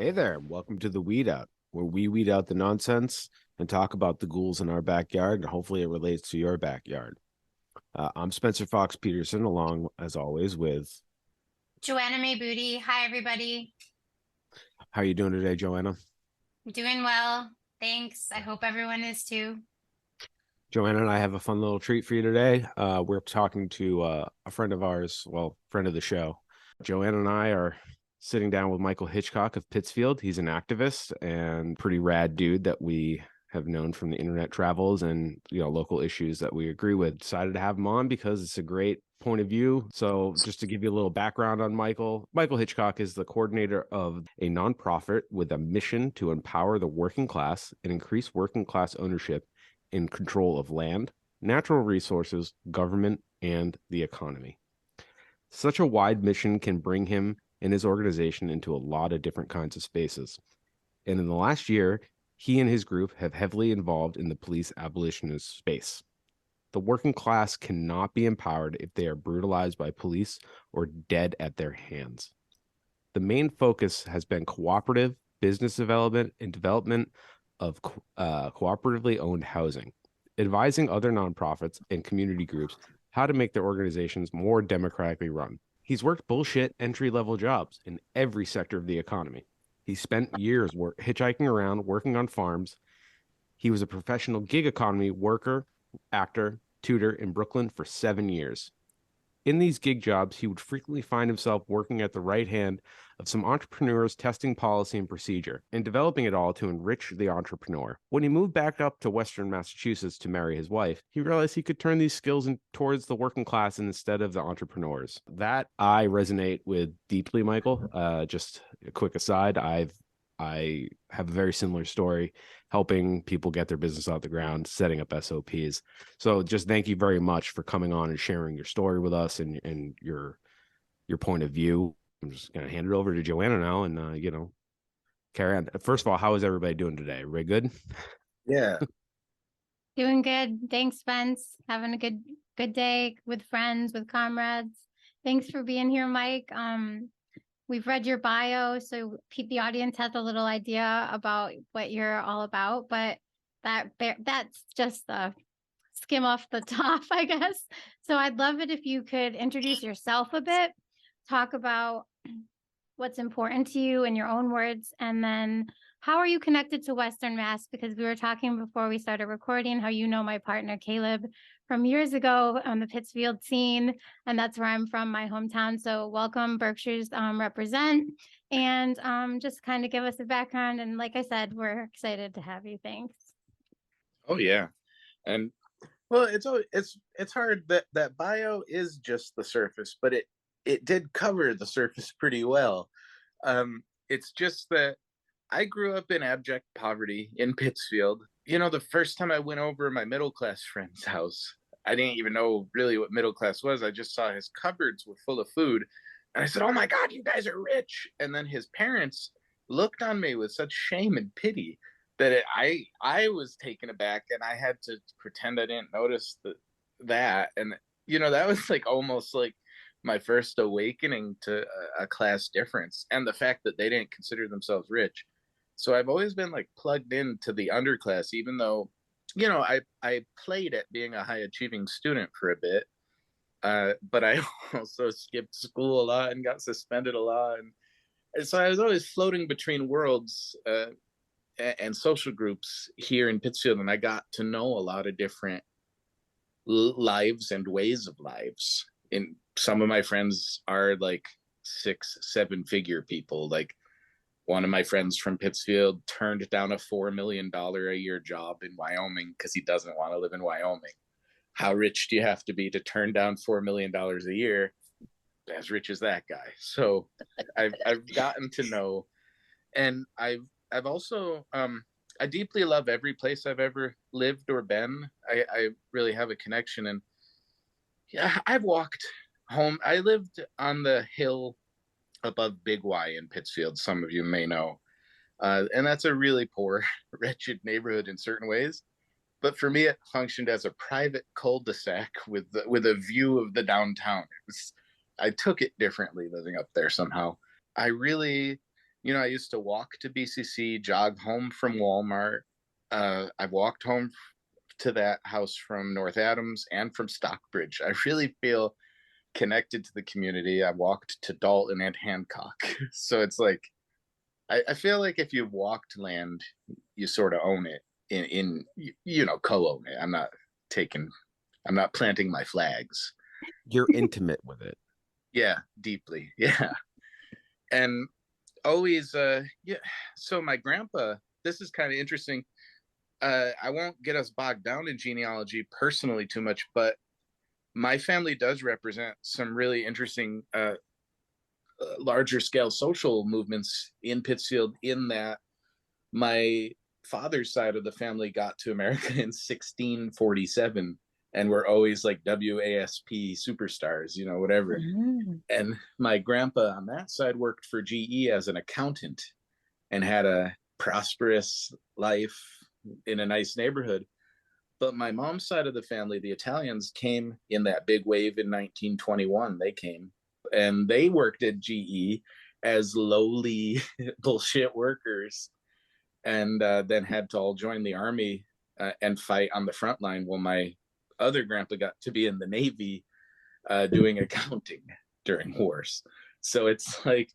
Hey there, welcome to the Weed Out, where we weed out the nonsense and talk about the ghouls in our backyard, and hopefully it relates to your backyard. I'm Spencer Fox Peterson, along as always with. Joanna May Booty. Hi, everybody. How are you doing today, Joanna? Doing well. Thanks. I hope everyone is too. Joanna and I have a fun little treat for you today. We're talking to a friend of ours, well, friend of the show. Joanna and I are sitting down with Michael Hitchcock of Pittsfield. He's an activist and pretty rad dude that we have known from the internet travels and local issues that we agree with. Decided to have him on because it's a great point of view. So just to give you a little background on Michael Hitchcock is the coordinator of a nonprofit with a mission to empower the working class and increase working class ownership in control of land, natural resources, government, and the economy. Such a wide mission can bring him and his organization into a lot of different kinds of spaces. And in the last year, he and his group have heavily involved in the police abolitionist space. The working class cannot be empowered if they are brutalized by police or dead at their hands. The main focus has been cooperative business development and development of cooperatively owned housing, advising other nonprofits and community groups how to make their organizations more democratically run. He's worked bullshit entry-level jobs in every sector of the economy. He spent years hitchhiking around, working on farms. He was a professional gig economy worker, actor, tutor in Brooklyn for 7 years. In these gig jobs, he would frequently find himself working at the right hand of some entrepreneurs testing policy and procedure and developing it all to enrich the entrepreneur. When he moved back up to Western Massachusetts to marry his wife, he realized he could turn these skills towards the working class instead of the entrepreneurs. That I resonate with deeply, Michael. Just a quick aside, I have a very similar story, helping people get their business off the ground, setting up SOPs. So just thank you very much for coming on and sharing your story with us and your point of view. I'm just going to hand it over to Joanna now and, carry on. First of all, how is everybody doing today? Everybody good? Yeah. Doing good. Thanks, Spence. Having a good day with friends, with comrades. Thanks for being here, Mike. We've read your bio, so the audience has a little idea about what you're all about, but that's just the skim off the top, I guess. So I'd love it if you could introduce yourself a bit, talk about what's important to you in your own words, and then how are you connected to Western Mass? Because we were talking before we started recording how you know my partner Caleb from years ago on the Pittsfield scene, and that's where I'm from, my hometown. So welcome, Berkshires represent, and just kind of give us a background. And like I said, we're excited to have you. Thanks. Oh yeah. And well, it's hard. That bio is just the surface, but it did cover the surface pretty well. It's just that I grew up in abject poverty in Pittsfield. The first time I went over my middle class friend's house, I didn't even know really what middle class was. I just saw his cupboards were full of food. And I said, "Oh my God, you guys are rich." And then his parents looked on me with such shame and pity that I was taken aback, and I had to pretend I didn't notice that. And, that was like almost like my first awakening to a class difference and the fact that they didn't consider themselves rich. So I've always been like plugged into the underclass, even though, I played at being a high achieving student for a bit. But I also skipped school a lot and got suspended a lot. And so I was always floating between worlds and social groups here in Pittsfield. And I got to know a lot of different lives and ways of lives. And some of my friends are like 6-7 figure people. Like, one of my friends from Pittsfield turned down a $4 million a year job in Wyoming because he doesn't want to live in Wyoming. How rich do you have to be to turn down $4 million a year? As rich as that guy. So I've gotten to know, and I've also I deeply love every place I've ever lived or been. I really have a connection, and yeah, I've walked home. I lived on the hill above Big Y in Pittsfield, some of you may know. And that's a really poor, wretched neighborhood in certain ways. But for me, it functioned as a private cul-de-sac with a view of the downtown. I took it differently living up there somehow. I really You know, I used to walk to BCC, jog home from Walmart. I've walked home to that house from North Adams and from Stockbridge. I really feel connected to the community. I walked to Dalton and Hancock. So it's like, I feel like if you've walked land, you sort of own it you know, co-own it. I'm not planting my flags. You're intimate with it. Yeah, deeply. Yeah. And always, yeah. So my grandpa, this is kind of interesting. I won't get us bogged down in genealogy personally too much, but my family does represent some really interesting larger scale social movements in Pittsfield, in that my father's side of the family got to America in 1647 and were always like WASP superstars, you know, whatever. And my grandpa on that side worked for GE as an accountant and had a prosperous life in a nice neighborhood. But my mom's side of the family, the Italians, came in that big wave in 1921. They came and they worked at GE as lowly bullshit workers, and then had to all join the army and fight on the front line. Well, my other grandpa got to be in the Navy doing accounting during wars. So it's like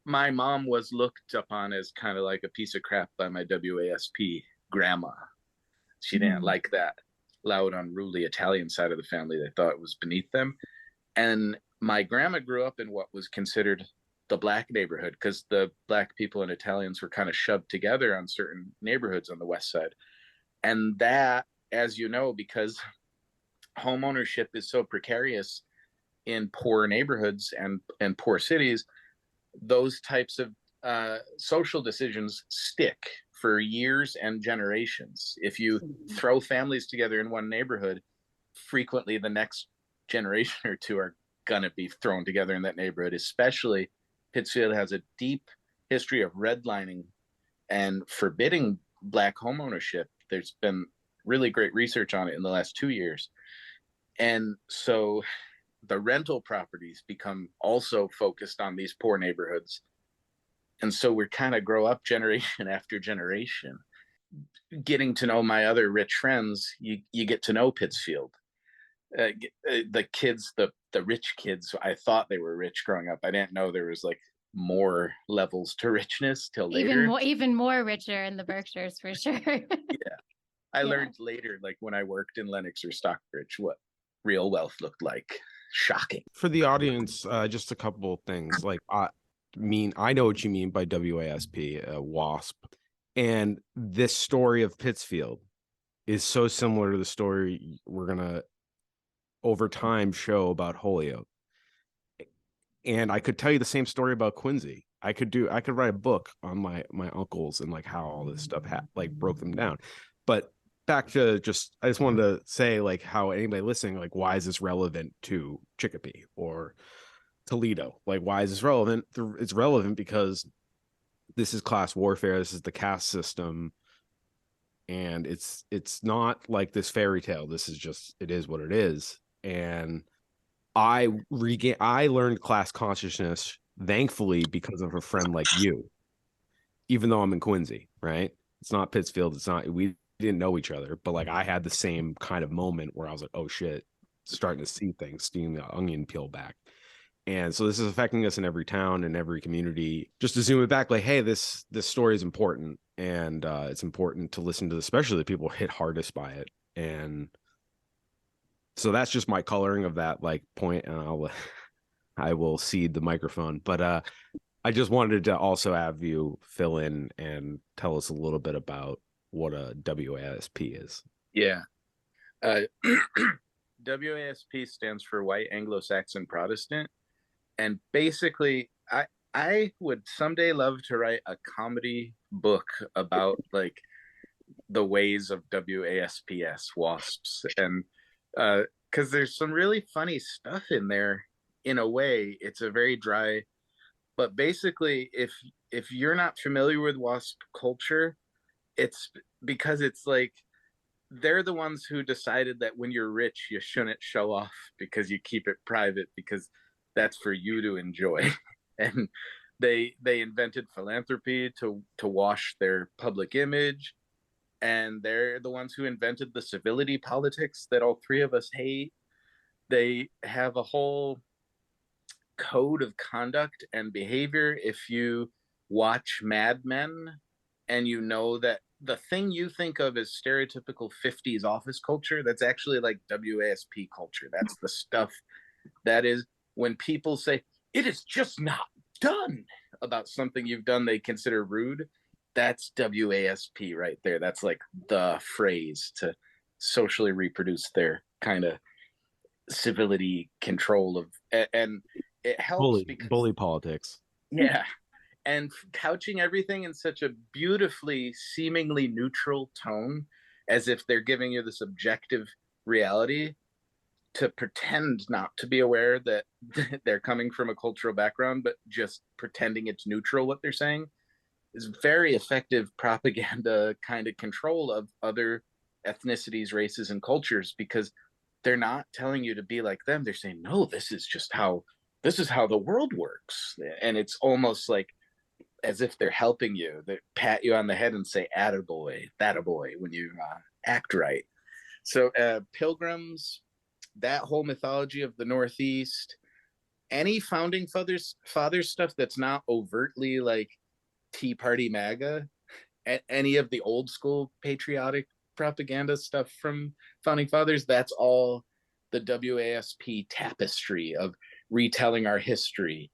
my mom was looked upon as kind of like a piece of crap by my WASP grandma. She didn't like that loud, unruly Italian side of the family. They thought it was beneath them. And my grandma grew up in what was considered the black neighborhood, because the black people and Italians were kind of shoved together on certain neighborhoods on the west side. And that, as you know, because home ownership is so precarious in poor neighborhoods and poor cities, those types of social decisions stick for years and generations. If you throw families together in one neighborhood, frequently the next generation or two are gonna be thrown together in that neighborhood. Especially Pittsfield has a deep history of redlining and forbidding black home ownership. There's been really great research on it in the last 2 years. And so the rental properties become also focused on these poor neighborhoods. And so we kind of grow up generation after generation. Getting to know my other rich friends, you get to know Pittsfield. The kids, the rich kids, I thought they were rich growing up. I didn't know there was like more levels to richness till later. Even more richer in the Berkshires for sure. Yeah. I learned later, like when I worked in Lenox or Stockbridge, what real wealth looked like. Shocking. For the audience, just a couple of things. Like, I know what you mean by WASP, WASP. And this story of Pittsfield is so similar to the story we're going to, over time, show about Holyoke. And I could tell you the same story about Quincy. I could write a book on my uncles and like how all this stuff broke them down. But back to I just wanted to say, like, how anybody listening, like, why is this relevant to Chicopee or Toledo? Like, why is this relevant? It's relevant because this is class warfare. This is the caste system. And it's not like this fairy tale. This is just, it is what it is. And I learned class consciousness, thankfully, because of a friend like you, even though I'm in Quincy, right? It's not Pittsfield. It's not, we didn't know each other, but like I had the same kind of moment where I was like, oh shit, starting to see things, seeing the onion peel back. And so this is affecting us in every town and every community. Just to zoom it back, like, hey, this story is important, and it's important to listen to, especially the people hit hardest by it. And so that's just my coloring of that like point, and I will cede the microphone. But I just wanted to also have you fill in and tell us a little bit about what a WASP is. Yeah. WASP stands for White Anglo-Saxon Protestant. And basically, I would someday love to write a comedy book about like the ways of WASPs, and because there's some really funny stuff in there. In a way, it's a very dry, but basically, if you're not familiar with WASP culture, it's because it's like they're the ones who decided that when you're rich, you shouldn't show off because you keep it private, because that's for you to enjoy. And They invented philanthropy to wash their public image, and they're the ones who invented the civility politics that all three of us hate. They have a whole code of conduct and behavior. If you watch Mad Men and you know that the thing you think of as stereotypical 50s office culture, that's actually like WASP culture. That's the stuff that is when people say, it is just not done about something you've done they consider rude. That's WASP right there. That's like the phrase to socially reproduce their kind of civility control of, and it helps because bully politics. yeah, and couching everything in such a beautifully seemingly neutral tone, as if they're giving you this objective reality, to pretend not to be aware that they're coming from a cultural background, but just pretending it's neutral what they're saying, is very effective propaganda kind of control of other ethnicities, races, and cultures, because they're not telling you to be like them. They're saying, no, this is how the world works. And it's almost like as if they're helping you. They pat you on the head and say, attaboy, that-a-boy, when you act right. So Pilgrims, that whole mythology of the Northeast, any founding fathers stuff that's not overtly like Tea Party MAGA, any of the old school patriotic propaganda stuff from founding fathers, that's all the WASP tapestry of retelling our history.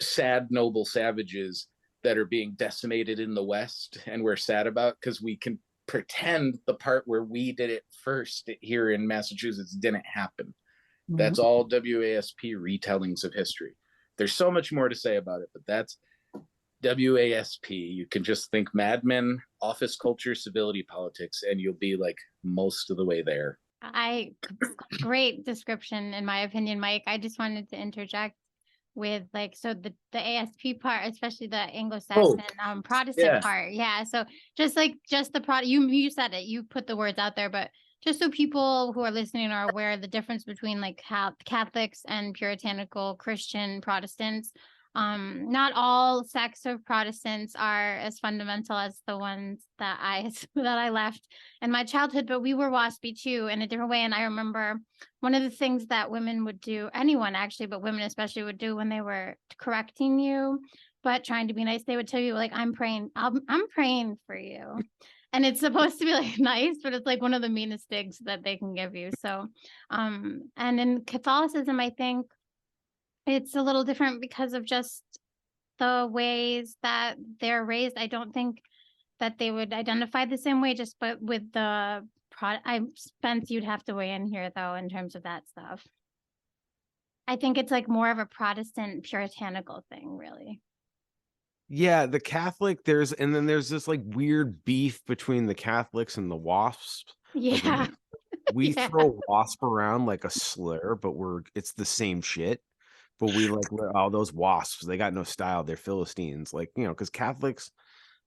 Sad noble savages that are being decimated in the West, and we're sad about because we can pretend the part where we did it first here in Massachusetts didn't happen. Mm-hmm. That's all WASP retellings of history. There's so much more to say about it, but that's WASP. You can just think Mad Men, office culture, civility politics, and you'll be like most of the way there. Great description, in my opinion, Mike. I just wanted to interject with like, so the ASP part, especially the Anglo-Saxon Protestant part. Yeah. So just the product, you said it, you put the words out there, but just so people who are listening are aware of the difference between like Catholics and puritanical Christian Protestants. Not all sects of Protestants are as fundamental as the ones that I left in my childhood, but we were WASPy too in a different way. And I remember one of the things that women would do, anyone actually, but women especially would do when they were correcting you, but trying to be nice, they would tell you like, I'm praying for you. And it's supposed to be like nice, but it's like one of the meanest digs that they can give you. So, and in Catholicism, I think it's a little different because of just the ways that they're raised. I don't think that they would identify the same way, but with the Spence, you'd have to weigh in here though, in terms of that stuff. I think it's like more of a Protestant puritanical thing, really. Yeah, the Catholic, and then there's this like weird beef between the Catholics and the WASPs. Yeah. Like, we throw WASP around like a slur, but it's the same shit. But we like, oh, those WASPs, they got no style. They're Philistines. Like, because Catholics,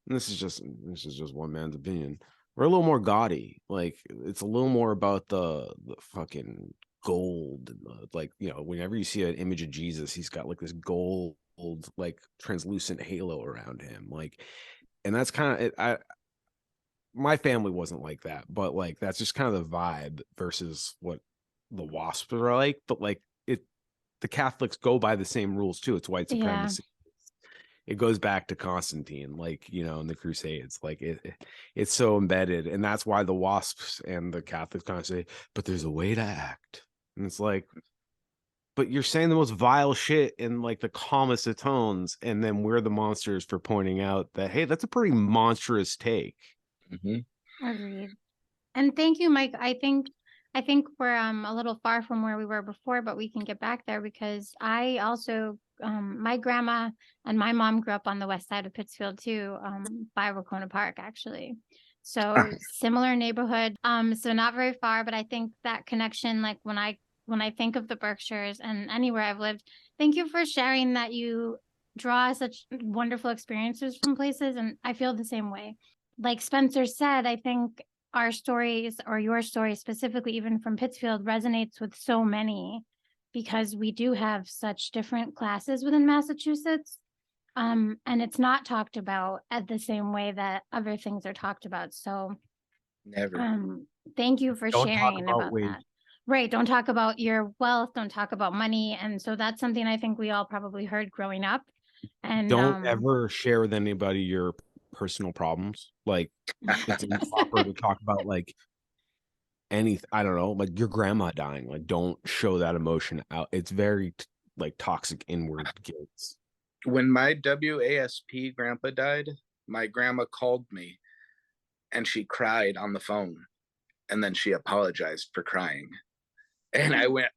and this is just one man's opinion, we're a little more gaudy. Like, it's a little more about the fucking gold. And like, whenever you see an image of Jesus, he's got like this gold, like translucent halo around him. Like, and that's kind of it. My family wasn't like that, but like, that's just kind of the vibe versus what the WASPs are like. But like, the Catholics go by the same rules too. It's white supremacy. Yeah. It goes back to Constantine, like, in the Crusades. Like it's so embedded. And that's why the WASPs and the Catholics kind of say, but there's a way to act. And it's like, but you're saying the most vile shit in like the calmest of tones. And then we're the monsters for pointing out that, hey, that's a pretty monstrous take. Mm-hmm. Agreed. And thank you, Mike. I think we're a little far from where we were before, but we can get back there because I also, my grandma and my mom grew up on the west side of Pittsfield too, by Wacona Park, actually. So similar neighborhood, so not very far, but I think that connection, like when I think of the Berkshires and anywhere I've lived, thank you for sharing that you draw such wonderful experiences from places, and I feel the same way. Like Spencer said, I think our stories, or your story specifically, even from Pittsfield, resonates with so many because we do have such different classes within Massachusetts. And it's not talked about at the same way that other things are talked about. So Never. thank you for Don't talk sharing about about wage. that. Right. Don't talk about your wealth. Don't talk about money. And so that's something I think we all probably heard growing up. And Don't ever share with anybody your personal problems. Like, it's improper to talk about like anything. I don't know, like your grandma dying. Like, don't show that emotion out. It's very like toxic inward guilt. When my WASP grandpa died, my grandma called me and she cried on the phone, and then she apologized for crying. And I went,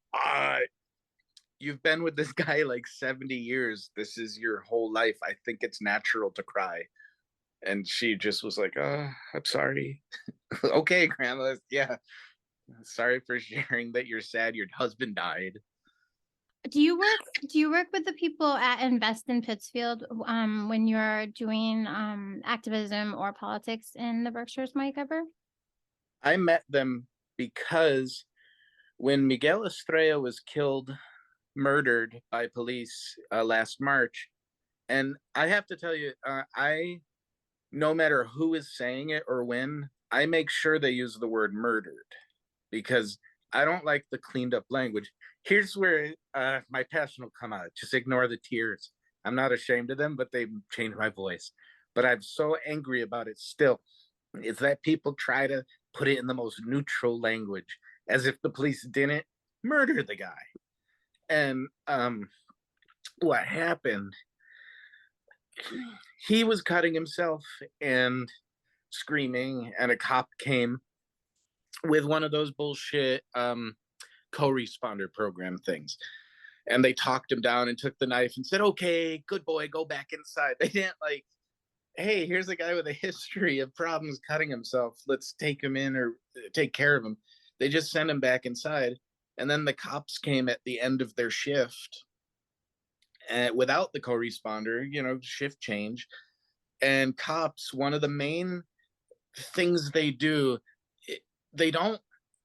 you've been with this guy like 70 years. This is your whole life. I think it's natural to cry. And she just was like, I'm sorry. Okay, grandma. Yeah. Sorry for sharing that you're sad your husband died. do you work with the people at Invest in Pittsfield when you're doing activism or politics in the Berkshires, Mike, ever? I met them because when Miguel Estrella was murdered by police last March, and I have to tell you, no matter who is saying it or when, I make sure they use the word murdered, because I don't like the cleaned up language. Here's where my passion will come out. Just ignore the tears. I'm not ashamed of them, but they've changed my voice. But I'm so angry about it still. Is that people try to put it in the most neutral language, as if the police didn't murder the guy. And what happened, he was cutting himself and screaming, and a cop came with one of those bullshit co-responder program things, and they talked him down and took the knife and said, okay, good boy, go back inside. They didn't like, hey, here's a guy with a history of problems cutting himself, let's take him in or take care of him. They just sent him back inside. And then the cops came at the end of their shift without the co-responder, shift change. And cops, one of the main things they do, they don't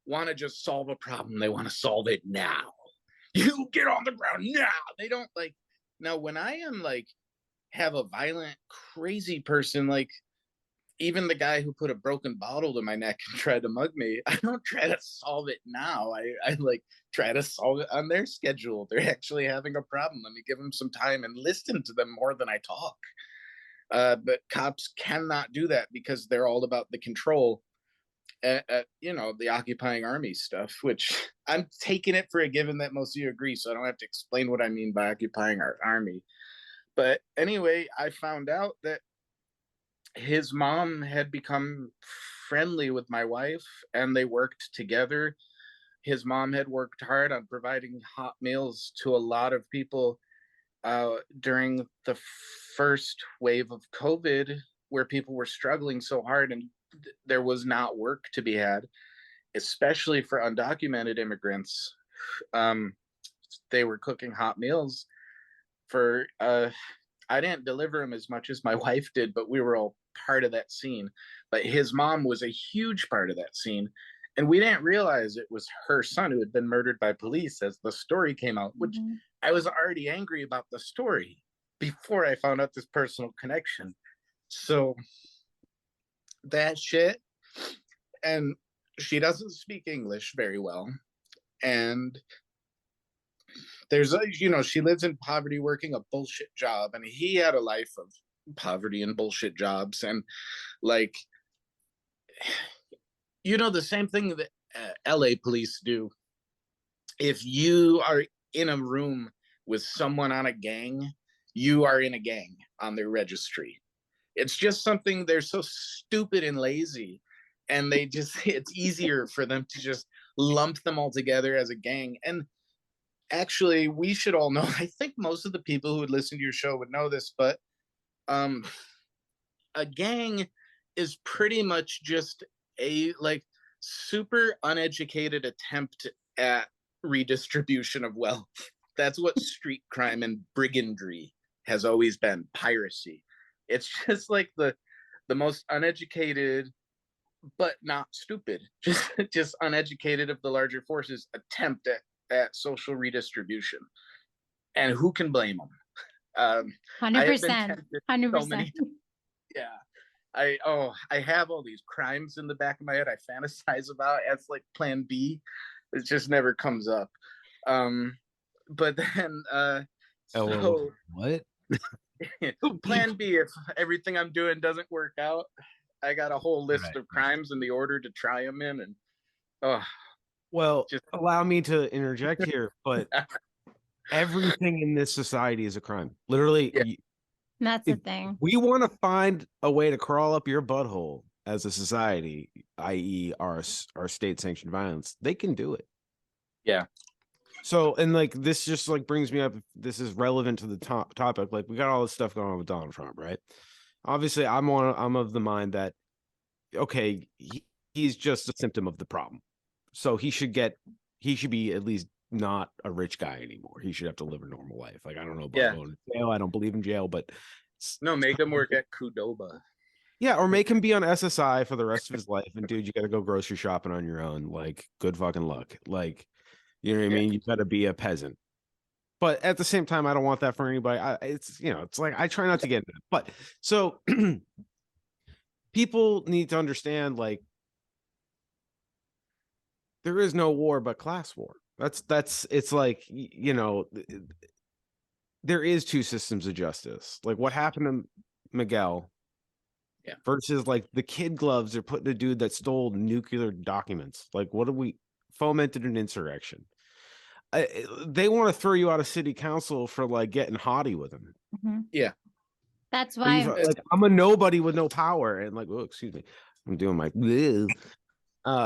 want to just solve a problem, they want to solve it now. You get on the ground now. They don't like, now when I am like have a violent crazy person, like even the guy who put a broken bottle to my neck and tried to mug me, I don't try to solve it now. I like try to solve it on their schedule. They're actually having a problem, let me give them some time and listen to them more than I talk. But cops cannot do that because they're all about the control. The occupying army stuff, which I'm taking it for a given that most of you agree, so I don't have to explain what I mean by occupying our army. But anyway, I found out that his mom had become friendly with my wife and they worked together. His mom had worked hard on providing hot meals to a lot of people during the first wave of COVID, where people were struggling so hard and there was not work to be had, especially for undocumented immigrants. They were cooking hot meals for, I didn't deliver them as much as my wife did, but we were all part of that scene. But his mom was a huge part of that scene. And we didn't realize it was her son who had been murdered by police as the story came out, which I was already angry about the story before I found out this personal connection. So that shit. And she doesn't speak English very well. And there's she lives in poverty working a bullshit job, and he had a life of poverty and bullshit jobs. And like, the same thing that LA police do. If you are in a room with someone on a gang, you are in a gang on their registry. It's just something, they're so stupid and lazy, and it's easier for them to just lump them all together as a gang. And actually, we should all know, I think most of the people who would listen to your show would know this, but a gang is pretty much just a like super uneducated attempt at redistribution of wealth. That's what street crime and brigandry has always been, piracy. It's just like the most uneducated but not stupid, just uneducated of the larger forces attempt at at social redistribution, and who can blame them? I have been 100%, tempted so 100%. many times. Yeah. I have all these crimes in the back of my head I fantasize about as like plan B. It just never comes up. But then so what? plan B, if everything I'm doing doesn't work out, I got a whole list Right. of crimes in the order to try them in, and oh, Well, just allow me to interject here, but everything in this society is a crime. Literally, Yeah. That's the if thing. we want to find a way to crawl up your butthole as a society, i.e., our state-sanctioned violence, they can do it. Yeah. So, and like this just like brings me up. This is relevant to the topic. Like we got all this stuff going on with Donald Trump, right? Obviously, I'm of the mind that okay, he's just a symptom of the problem. So he should be at least not a rich guy anymore. He should have to live a normal life. Like I don't know about going to jail. I don't believe in jail, but no, make him work at Qdoba. yeah, or make him be on SSI for the rest of his life. And dude, you got to go grocery shopping on your own. Like good fucking luck. Like you know what I mean? You got to be a peasant. But at the same time, I don't want that for anybody. It's it's like I try not to get into it. But so people need to understand like there is no war but class war. That's it's like there is two systems of justice. Like what happened to Miguel versus like the kid gloves they're putting a dude that stole nuclear documents. Like what do we fomented an insurrection? They want to throw you out of city council for like getting haughty with him. Yeah. That's why like I'm a nobody with no power and like, oh, excuse me, I'm doing my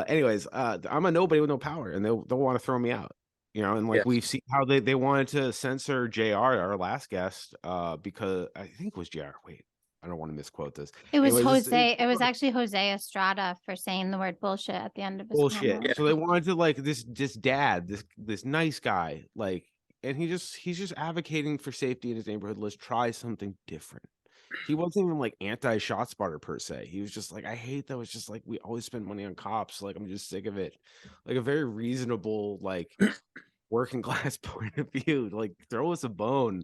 anyways, I'm a nobody with no power and they'll want to throw me out, and like we've seen how they wanted to censor JR, our last guest, because I think it was JR. Wait, I don't want to misquote this. it was Anyways, Jose. It was actually Jose Estrada for saying the word bullshit at the end of his bullshit. comment. So they wanted to like this dad, this nice guy, like, and he's just advocating for safety in his neighborhood. Let's try something different. He wasn't even like anti-shot spotter per se. He was just like, I hate that it's just like we always spend money on cops. Like I'm just sick of it. Like a very reasonable, like working class point of view. Like throw us a bone.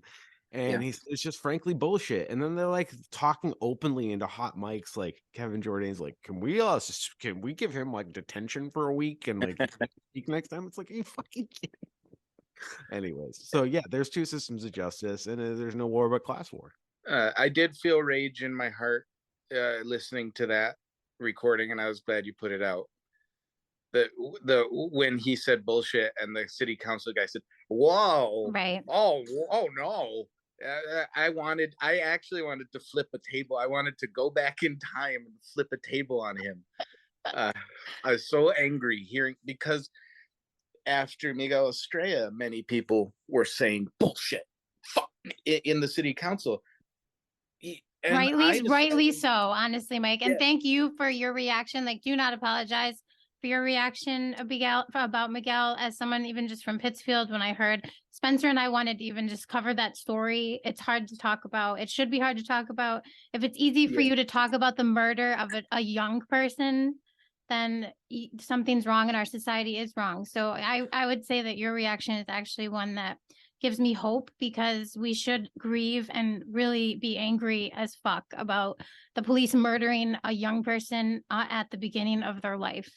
And it's just frankly bullshit. And then they're like talking openly into hot mics. Like Kevin Jordan's like, can we give him like detention for a week and like speak next time? It's like, are you fucking kidding? Anyways, so yeah, there's two systems of justice, and there's no war but class war. I did feel rage in my heart listening to that recording, and I was glad you put it out. The when he said bullshit, and the city council guy said, "Whoa, right? Oh no." I actually wanted to flip a table. I wanted to go back in time and flip a table on him. I was so angry hearing, because after Miguel Estrella, many people were saying bullshit, fuck, in the city council. And rightly so, honestly, Mike. And thank you for your reaction. Like, do not apologize for your reaction about Miguel, as someone even just from Pittsfield. When I heard Spencer and I wanted to even just cover that story, it's hard to talk about. It should be hard to talk about. If it's easy for you to talk about the murder of a young person, then something's wrong and our society is wrong. So I would say that your reaction is actually one that gives me hope, because we should grieve and really be angry as fuck about the police murdering a young person at the beginning of their life.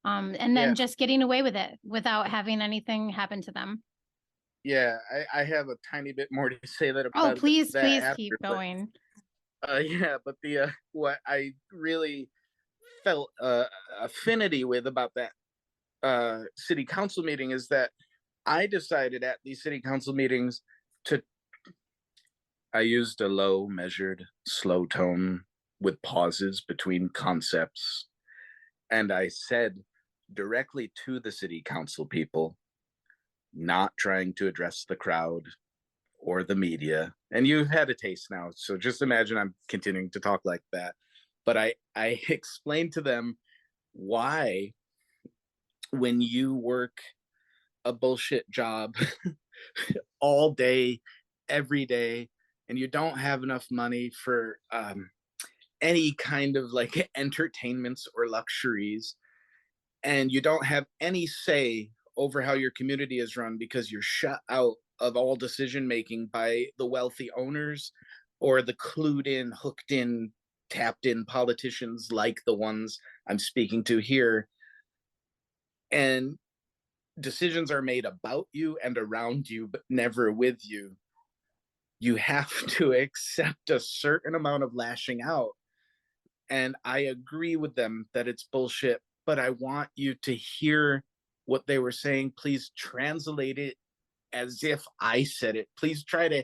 And then just getting away with it without having anything happen to them. Yeah, I have a tiny bit more to say that about. Oh, please keep going. But what I really felt affinity with about that city council meeting is that I decided at these city council meetings I used a low, measured, slow tone with pauses between concepts. And I said directly to the city council people, not trying to address the crowd or the media. And you've had a taste now, so just imagine I'm continuing to talk like that. But I explained to them why, when you work a bullshit job all day, every day, and you don't have enough money for any kind of like entertainments or luxuries, and you don't have any say over how your community is run because you're shut out of all decision making by the wealthy owners or the clued in, hooked in, tapped in politicians like the ones I'm speaking to here. And decisions are made about you and around you, but never with you. You have to accept a certain amount of lashing out. And I agree with them that it's bullshit, but I want you to hear what they were saying. Please translate it as if I said it. Please try to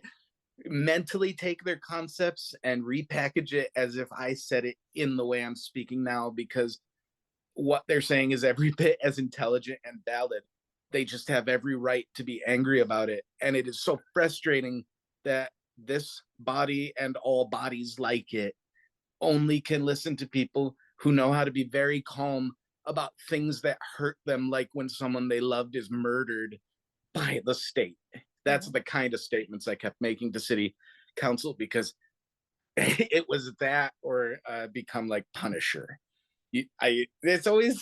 mentally take their concepts and repackage it as if I said it in the way I'm speaking now, because what they're saying is every bit as intelligent and valid. They just have every right to be angry about it. And it is so frustrating that this body and all bodies like it only can listen to people who know how to be very calm about things that hurt them, like when someone they loved is murdered by the state. That's the kind of statements I kept making to city council, because it was that or become like Punisher. It's always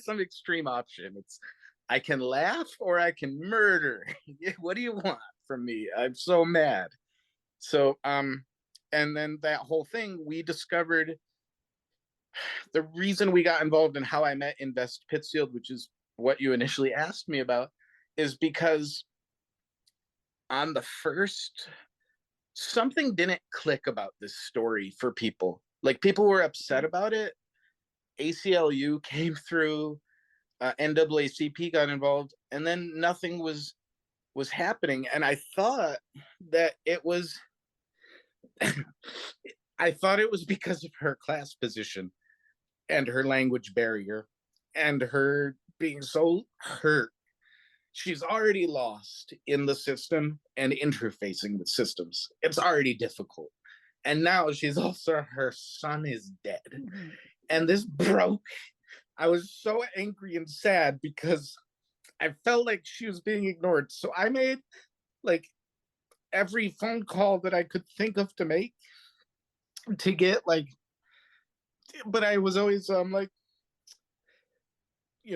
some extreme option. It's I can laugh or I can murder. What do you want from me? I'm so mad. So and then that whole thing, we discovered the reason we got involved in how I met Invest Pittsfield, which is what you initially asked me about, is because on the first, something didn't click about this story for people. Like, people were upset about it. ACLU came through, NAACP got involved, and then nothing was happening. And I thought that it was I thought it was because of her class position and her language barrier and her being so hurt. She's already lost in the system and interfacing with systems. It's already difficult. And now she's also, her son is dead. Mm-hmm. And this broke. I was so angry and sad because I felt like she was being ignored. So I made like every phone call that I could think of to make to get like, but I was always like,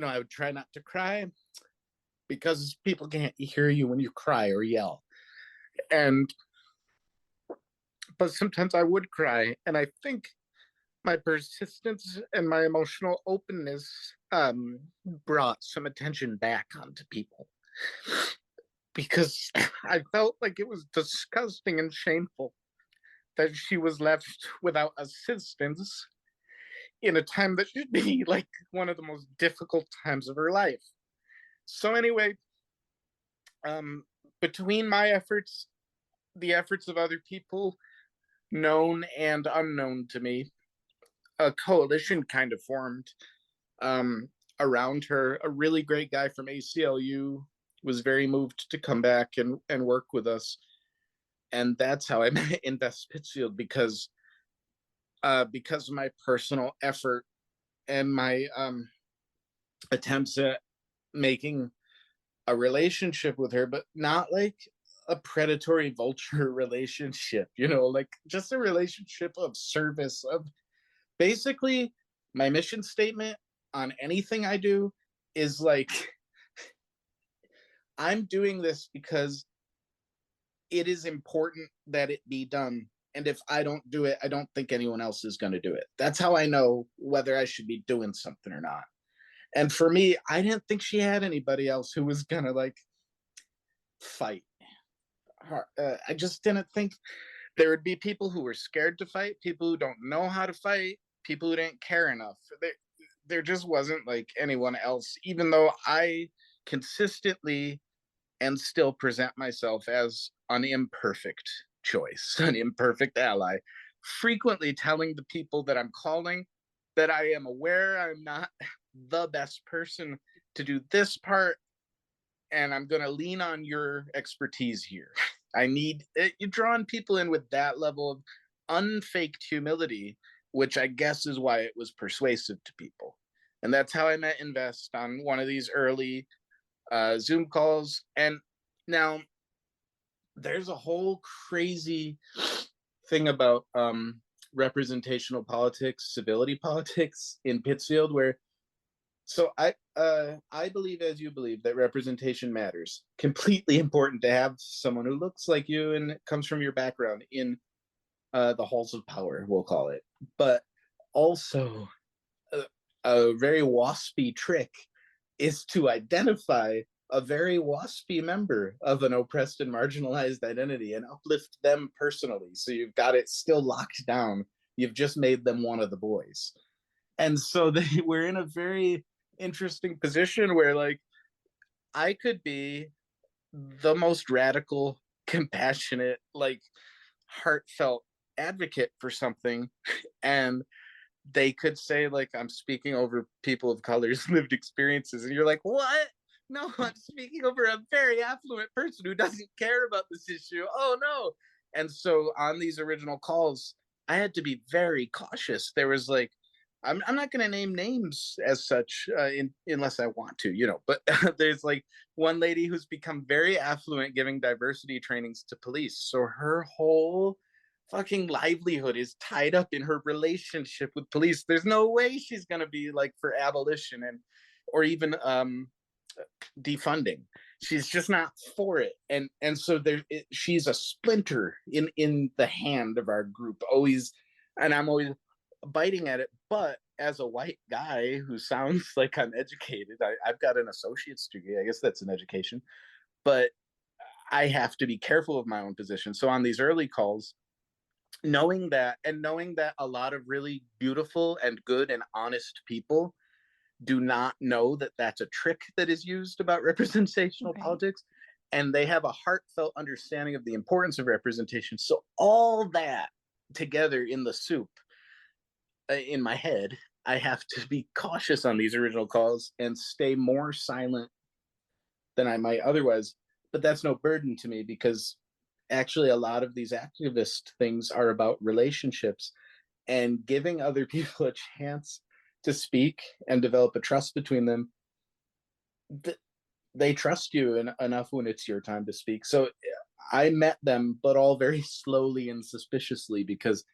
I would try not to cry because people can't hear you when you cry or yell. But sometimes I would cry. And I think my persistence and my emotional openness brought some attention back onto people, because I felt like it was disgusting and shameful that she was left without assistance in a time that should be like one of the most difficult times of her life. So anyway, between my efforts, the efforts of other people, known and unknown to me, a coalition kind of formed around her. A really great guy from ACLU was very moved to come back and work with us. And that's how I met Invest Pittsfield, because of my personal effort and my attempts at making a relationship with her, but not like a predatory vulture relationship, like just a relationship of service. Of basically, my mission statement on anything I do is like, I'm doing this because it is important that it be done. And if I don't do it, I don't think anyone else is going to do it. That's how I know whether I should be doing something or not. And for me, I didn't think she had anybody else who was going to like fight. I just didn't think there would be people who were scared to fight, people who don't know how to fight, people who didn't care enough. There just wasn't like anyone else, even though I consistently and still present myself as an imperfect choice, an imperfect ally, frequently telling the people that I'm calling that I am aware I'm not the best person to do this part, and I'm going to lean on your expertise here. You're drawing people in with that level of unfaked humility, which I guess is why it was persuasive to people. And that's how I met Invest on one of these early Zoom calls. And now there's a whole crazy thing about representational politics, civility politics in Pittsfield, where So I believe, as you believe, that representation matters. Completely important to have someone who looks like you and comes from your background in the halls of power, we'll call it. But also, a very waspy trick is to identify a very waspy member of an oppressed and marginalized identity and uplift them personally. So you've got it still locked down. You've just made them one of the boys. And so we're in a very interesting position where, like, I could be the most radical, compassionate, like, heartfelt advocate for something, and they could say, like, I'm speaking over people of color's lived experiences, and you're like, what? No, I'm speaking over a very affluent person who doesn't care about this issue. Oh no. And so on these original calls, I had to be very cautious. There was like, I'm not going to name names as such, unless I want to, you know, but there's like one lady who's become very affluent giving diversity trainings to police. So her whole fucking livelihood is tied up in her relationship with police. There's no way she's going to be like for abolition and or even defunding. She's just not for it. And so she's a splinter in the hand of our group, always. And I'm always biting at it. But as a white guy who sounds like I'm educated, I've got an associate's degree. I guess that's an education. But I have to be careful of my own position. So on these early calls, knowing that a lot of really beautiful and good and honest people do not know that that's a trick that is used about representational politics, and they have a heartfelt understanding of the importance of representation. So all that together in the soup, in my head, I have to be cautious on these original calls and stay more silent than I might otherwise. But that's no burden to me, because actually a lot of these activist things are about relationships and giving other people a chance to speak and develop a trust between them. They trust you enough when it's your time to speak. So I met them, but all very slowly and suspiciously, because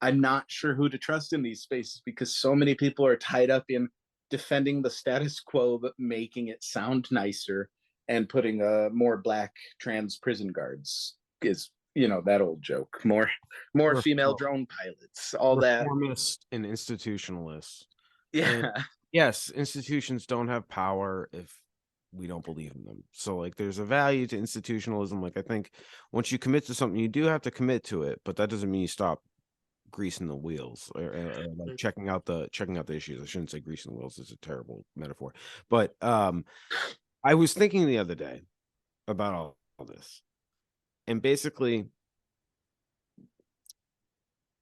I'm not sure who to trust in these spaces, because so many people are tied up in defending the status quo but making it sound nicer, and putting more black trans prison guards is, you know, that old joke, more female drone pilots, all that. Reformist and institutionalists. Yeah. And yes, institutions don't have power if we don't believe in them. So like there's a value to institutionalism. Like I think once you commit to something, you do have to commit to it, but that doesn't mean you stop greasing the wheels or like checking out the issues. I shouldn't say greasing the wheels, it's a terrible metaphor. But I was thinking the other day about all this. And basically,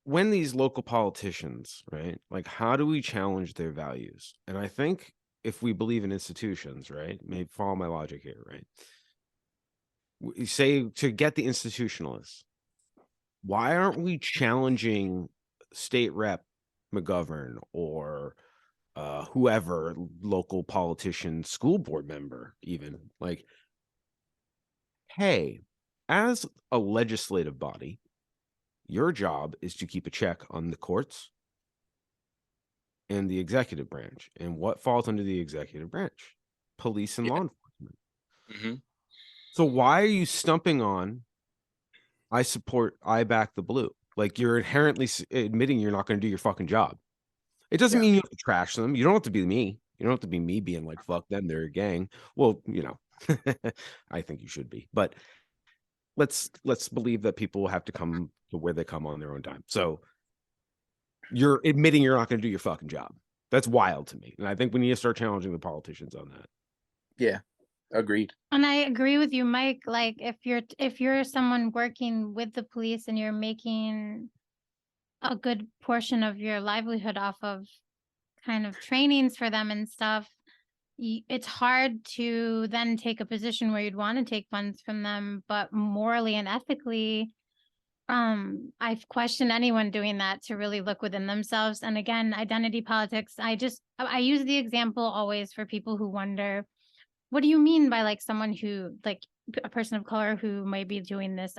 when these local politicians, right, like how do we challenge their values? And I think if we believe in institutions, right, maybe follow my logic here, right? We say to get the institutionalists, why aren't we challenging state rep McGovern or whoever, local politician, school board member, even like, hey, as a legislative body, your job is to keep a check on the courts and the executive branch. And what falls under the executive branch? Police and law enforcement. Mm-hmm. So why are you stumping on, I back the blue? Like you're inherently admitting you're not going to do your fucking job. It doesn't mean you have to trash them. You don't have to be me. You don't have to be me being like, fuck them, they're a gang. Well, you know, I think you should be. But let's believe that people will have to come to where they come on their own time. So you're admitting you're not going to do your fucking job. That's wild to me. And I think we need to start challenging the politicians on that. Yeah, agreed. And I agree with you, Mike. Like if you're someone working with the police and you're making a good portion of your livelihood off of kind of trainings for them and stuff, it's hard to then take a position where you'd want to take funds from them, but morally and ethically, I've questioned anyone doing that to really look within themselves. And again, identity politics, I use the example always for people who wonder, what do you mean by like someone who, like a person of color who might be doing this?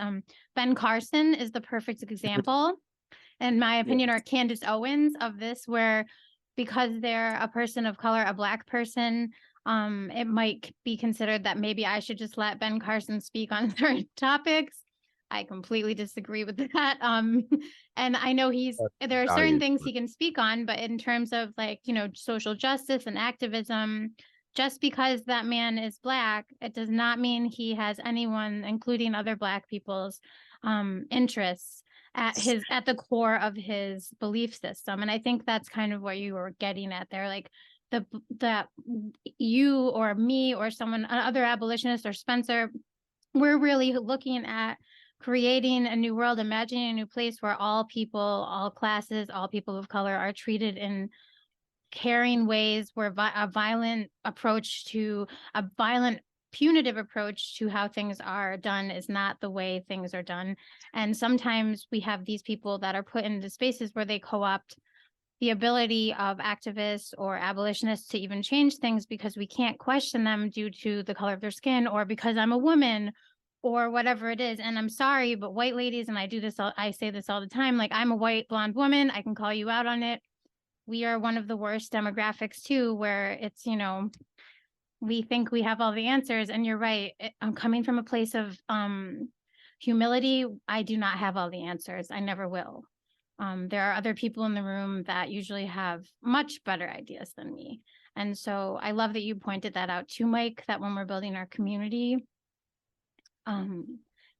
Ben Carson is the perfect example, in my opinion, or Candace Owens of this, where because they're a person of color, a Black person, it might be considered that maybe I should just let Ben Carson speak on certain topics. I completely disagree with that. And I know there are certain things he can speak on, but in terms of like, social justice and activism, just because that man is Black, it does not mean he has anyone, including other Black people's interests at the core of his belief system. And I think that's kind of what you were getting at there, like that you or me or someone, other abolitionist or Spencer, we're really looking at creating a new world, imagining a new place where all people, all classes, all people of color are treated in caring ways, where a violent punitive approach to how things are done is not the way things are done. And sometimes we have these people that are put into spaces where they co-opt the ability of activists or abolitionists to even change things because we can't question them due to the color of their skin or because I'm a woman or whatever it is. And I'm sorry, but white ladies, and I say this all the time, like, I'm a white blonde woman, I can call you out on it. We are one of the worst demographics too, where it's, we think we have all the answers. And you're right. I'm coming from a place of humility. I do not have all the answers. I never will. There are other people in the room that usually have much better ideas than me. And so I love that you pointed that out too, Mike, that when we're building our community,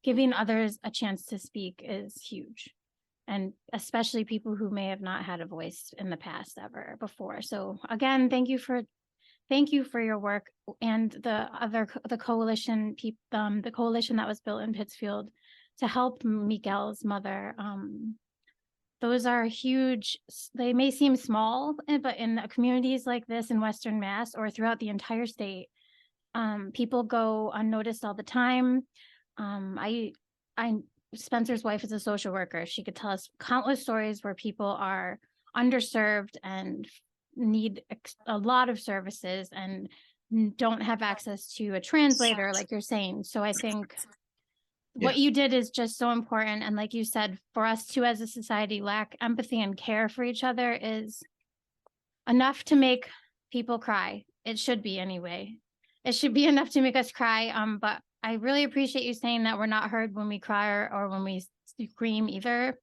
giving others a chance to speak is huge. And especially people who may have not had a voice in the past ever before. So again, thank you for your work and the coalition that was built in Pittsfield to help Miguel's mother. Those are huge. They may seem small, but in communities like this in Western Mass or throughout the entire state, people go unnoticed all the time. Spencer's wife is a social worker. She could tell us countless stories where people are underserved and need a lot of services and don't have access to a translator, like you're saying. So I think what you did is just so important. And like you said, for us to, as a society, lack empathy and care for each other is enough to make people cry. It should be anyway. It should be enough to make us cry. But I really appreciate you saying that we're not heard when we cry or when we scream either.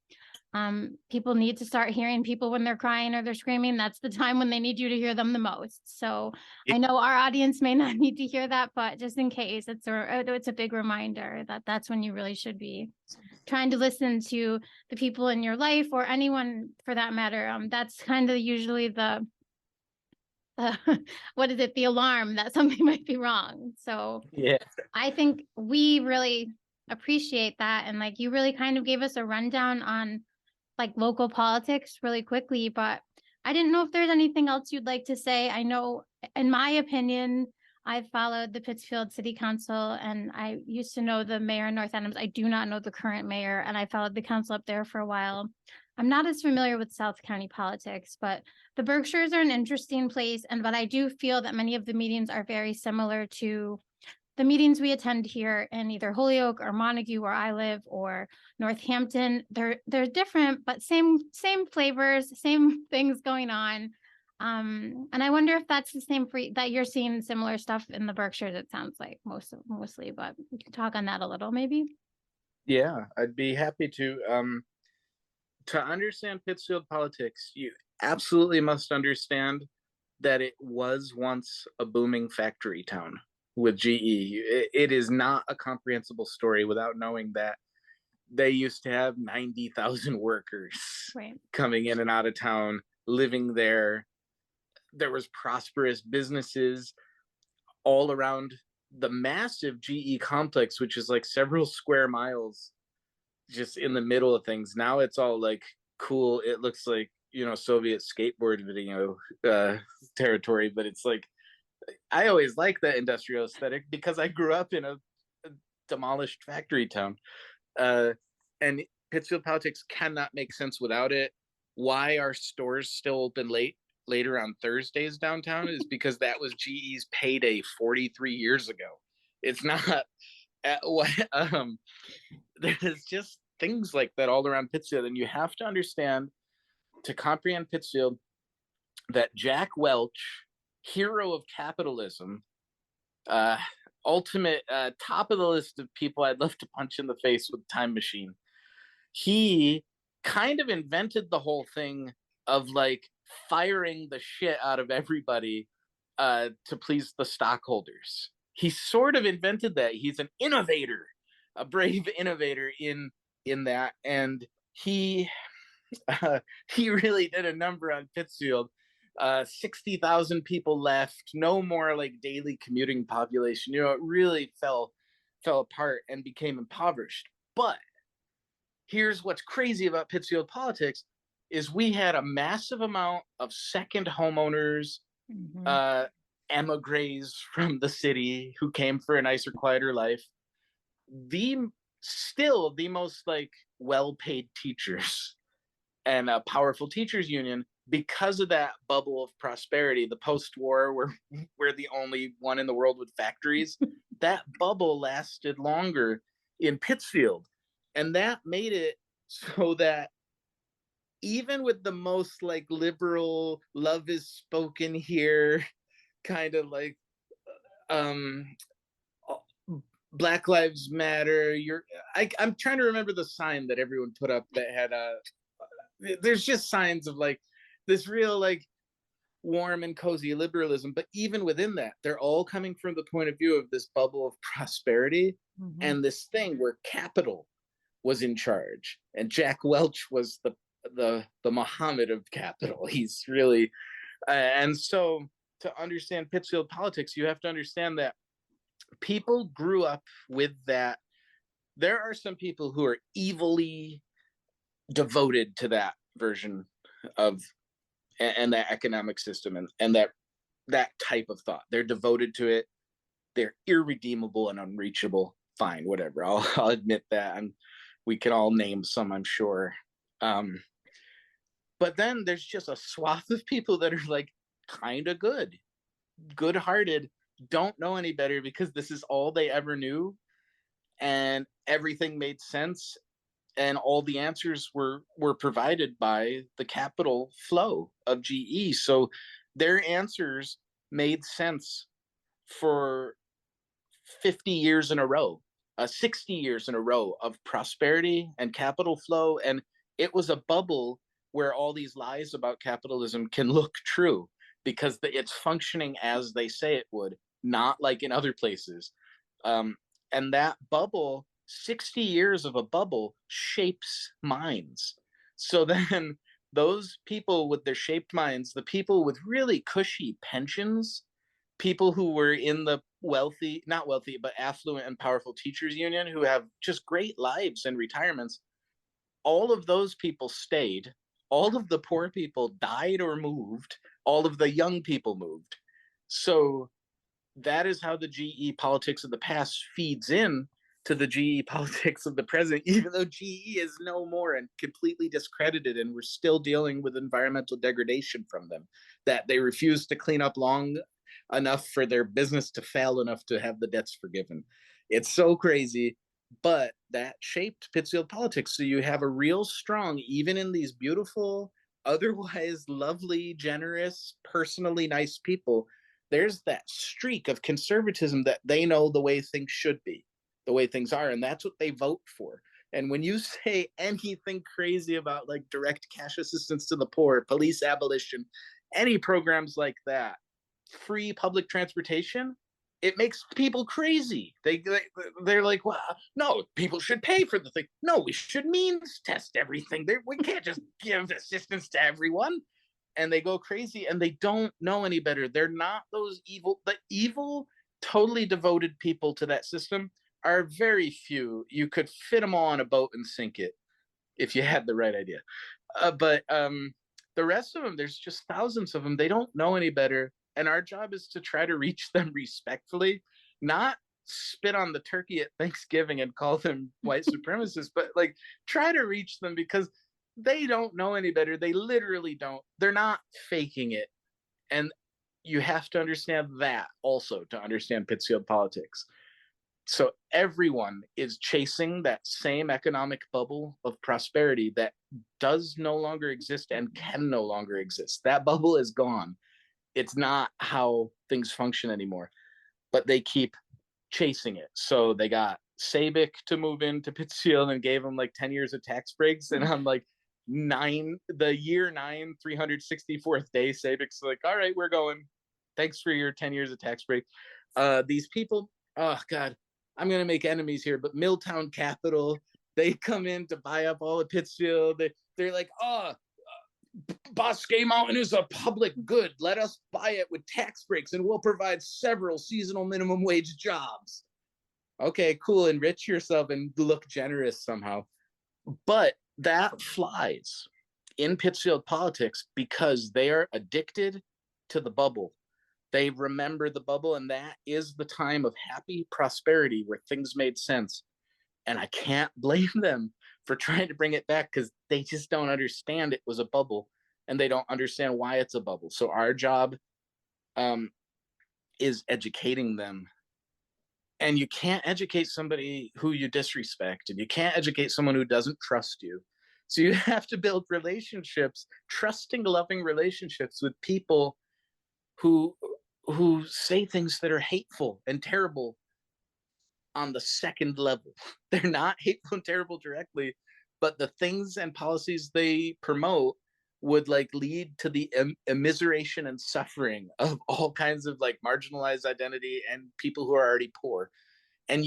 People need to start hearing people when they're crying or they're screaming. That's the time when they need you to hear them the most. So I know our audience may not need to hear that, but just in case, it's a big reminder that that's when you really should be trying to listen to the people in your life or anyone for that matter. That's kind of usually the the alarm that something might be wrong. So I think we really appreciate that. And like, you really kind of gave us a rundown on like local politics really quickly, but I didn't know if there's anything else you'd like to say. I know, in my opinion, I've followed the Pittsfield City Council and I used to know the mayor in North Adams. I do not know the current mayor, and I followed the council up there for a while. I'm not as familiar with South County politics, but the Berkshires are an interesting place. But I do feel that many of the meetings are very similar to the meetings we attend here in either Holyoke or Montague, where I live, or Northampton. They're different, but same flavors, same things going on. And I wonder if that's the same for that you're seeing similar stuff in the Berkshires. It sounds like mostly, but we can talk on that a little, maybe. Yeah, I'd be happy to. To understand Pittsfield politics, you absolutely must understand that it was once a booming factory town with GE. It is not a comprehensible story without knowing that they used to have 90,000 workers coming in and out of town, living there. There was prosperous businesses all around the massive GE complex, which is like several square miles just in the middle of things. Now it's all like cool. It looks like, Soviet skateboard video territory, but it's like, I always like that industrial aesthetic because I grew up in a demolished factory town. And Pittsfield politics cannot make sense without it. Why are stores still open later on Thursdays downtown is because that was GE's payday 43 years ago. It's not there's just things like that all around Pittsfield, and you have to understand, to comprehend Pittsfield, that Jack Welch, hero of capitalism, uh, ultimate top of the list of people I'd love to punch in the face with a time machine. He kind of invented the whole thing of like firing the shit out of everybody to please the stockholders. He sort of invented that. He's an innovator, a brave innovator in that, and he he really did a number on Pittsfield. 60,000 people left, no more like daily commuting population. You know, it really fell apart and became impoverished. But here's what's crazy about Pittsfield politics is we had a massive amount of second homeowners, emigres from the city who came for a nicer, quieter life. Still the most like well-paid teachers and a powerful teachers union because of that bubble of prosperity, the post-war where we're the only one in the world with factories. That bubble lasted longer in Pittsfield. And that made it so that even with the most like liberal, love is spoken here, kind of like Black Lives Matter. I'm trying to remember the sign that everyone put up that had there's just signs of like this real like warm and cozy liberalism, but even within that, they're all coming from the point of view of this bubble of prosperity and this thing where capital was in charge, and Jack Welch was the Muhammad of capital. He's really and so to understand Pittsfield politics, you have to understand that people grew up with that. There are some people who are evilly devoted to that version of and that economic system and that type of thought. They're devoted to it. They're irredeemable and unreachable. Fine, whatever. I'll admit that. And we can all name some, I'm sure. But then there's just a swath of people that are like kind of good-hearted, don't know any better because this is all they ever knew, and everything made sense, and all the answers were provided by the capital flow of GE. So their answers made sense for 50 years in a row, 60 years in a row of prosperity and capital flow. And it was a bubble where all these lies about capitalism can look true because it's functioning as they say it would, not like in other places. And that bubble, 60 years of a bubble, shapes minds. So then those people with their shaped minds, the people with really cushy pensions, people who were in the wealthy, not wealthy, but affluent and powerful teachers union who have just great lives and retirements, all of those people stayed. All of the poor people died or moved. All of the young people moved. So that is how the GE politics of the past feeds in to the GE politics of the present, even though GE is no more and completely discredited, and we're still dealing with environmental degradation from them that they refuse to clean up long enough for their business to fail enough to have the debts forgiven. It's so crazy, but that shaped Pittsfield politics. So you have a real strong, even in these beautiful, otherwise lovely, generous, personally nice people, there's that streak of conservatism that they know the way things should be, the way things are, and that's what they vote for. And when you say anything crazy about like direct cash assistance to the poor, police abolition, any programs like that, free public transportation, it makes people crazy. They're like, well, no, people should pay for the thing. No, we should means test everything. We can't just give assistance to everyone. And they go crazy and they don't know any better. They're not those the evil, totally devoted people to that system are very few. You could fit them all on a boat and sink it if you had the right idea. But the rest of them, there's just thousands of them. They don't know any better. And our job is to try to reach them respectfully, not spit on the turkey at Thanksgiving and call them white supremacists, but like try to reach them because they don't know any better. They literally don't. They're not faking it. And you have to understand that also to understand Pittsfield politics. So everyone is chasing that same economic bubble of prosperity that does no longer exist and can no longer exist. That bubble is gone. It's not how things function anymore, but they keep chasing it. So they got Sabic to move into Pittsfield and gave him like 10 years of tax breaks. And on like the year 9, 364th day, Sabic's like, all right, we're going. Thanks for your 10 years of tax break. These people, oh God, I'm going to make enemies here, but Milltown Capital, they come in to buy up all of Pittsfield. They're like, oh, Bosque Mountain is a public good. Let us buy it with tax breaks and we'll provide several seasonal minimum wage jobs. Okay, cool. Enrich yourself and look generous somehow. But that flies in Pittsfield politics because they are addicted to the bubble. They remember the bubble, and that is the time of happy prosperity where things made sense. And I can't blame them for trying to bring it back because they just don't understand it was a bubble and they don't understand why it's a bubble. So our job is educating them. And you can't educate somebody who you disrespect, and you can't educate someone who doesn't trust you. So you have to build relationships, trusting, loving relationships with people who say things that are hateful and terrible on the second level. They're not hateful and terrible directly, but the things and policies they promote would like lead to the immiseration and suffering of all kinds of like marginalized identity and people who are already poor. And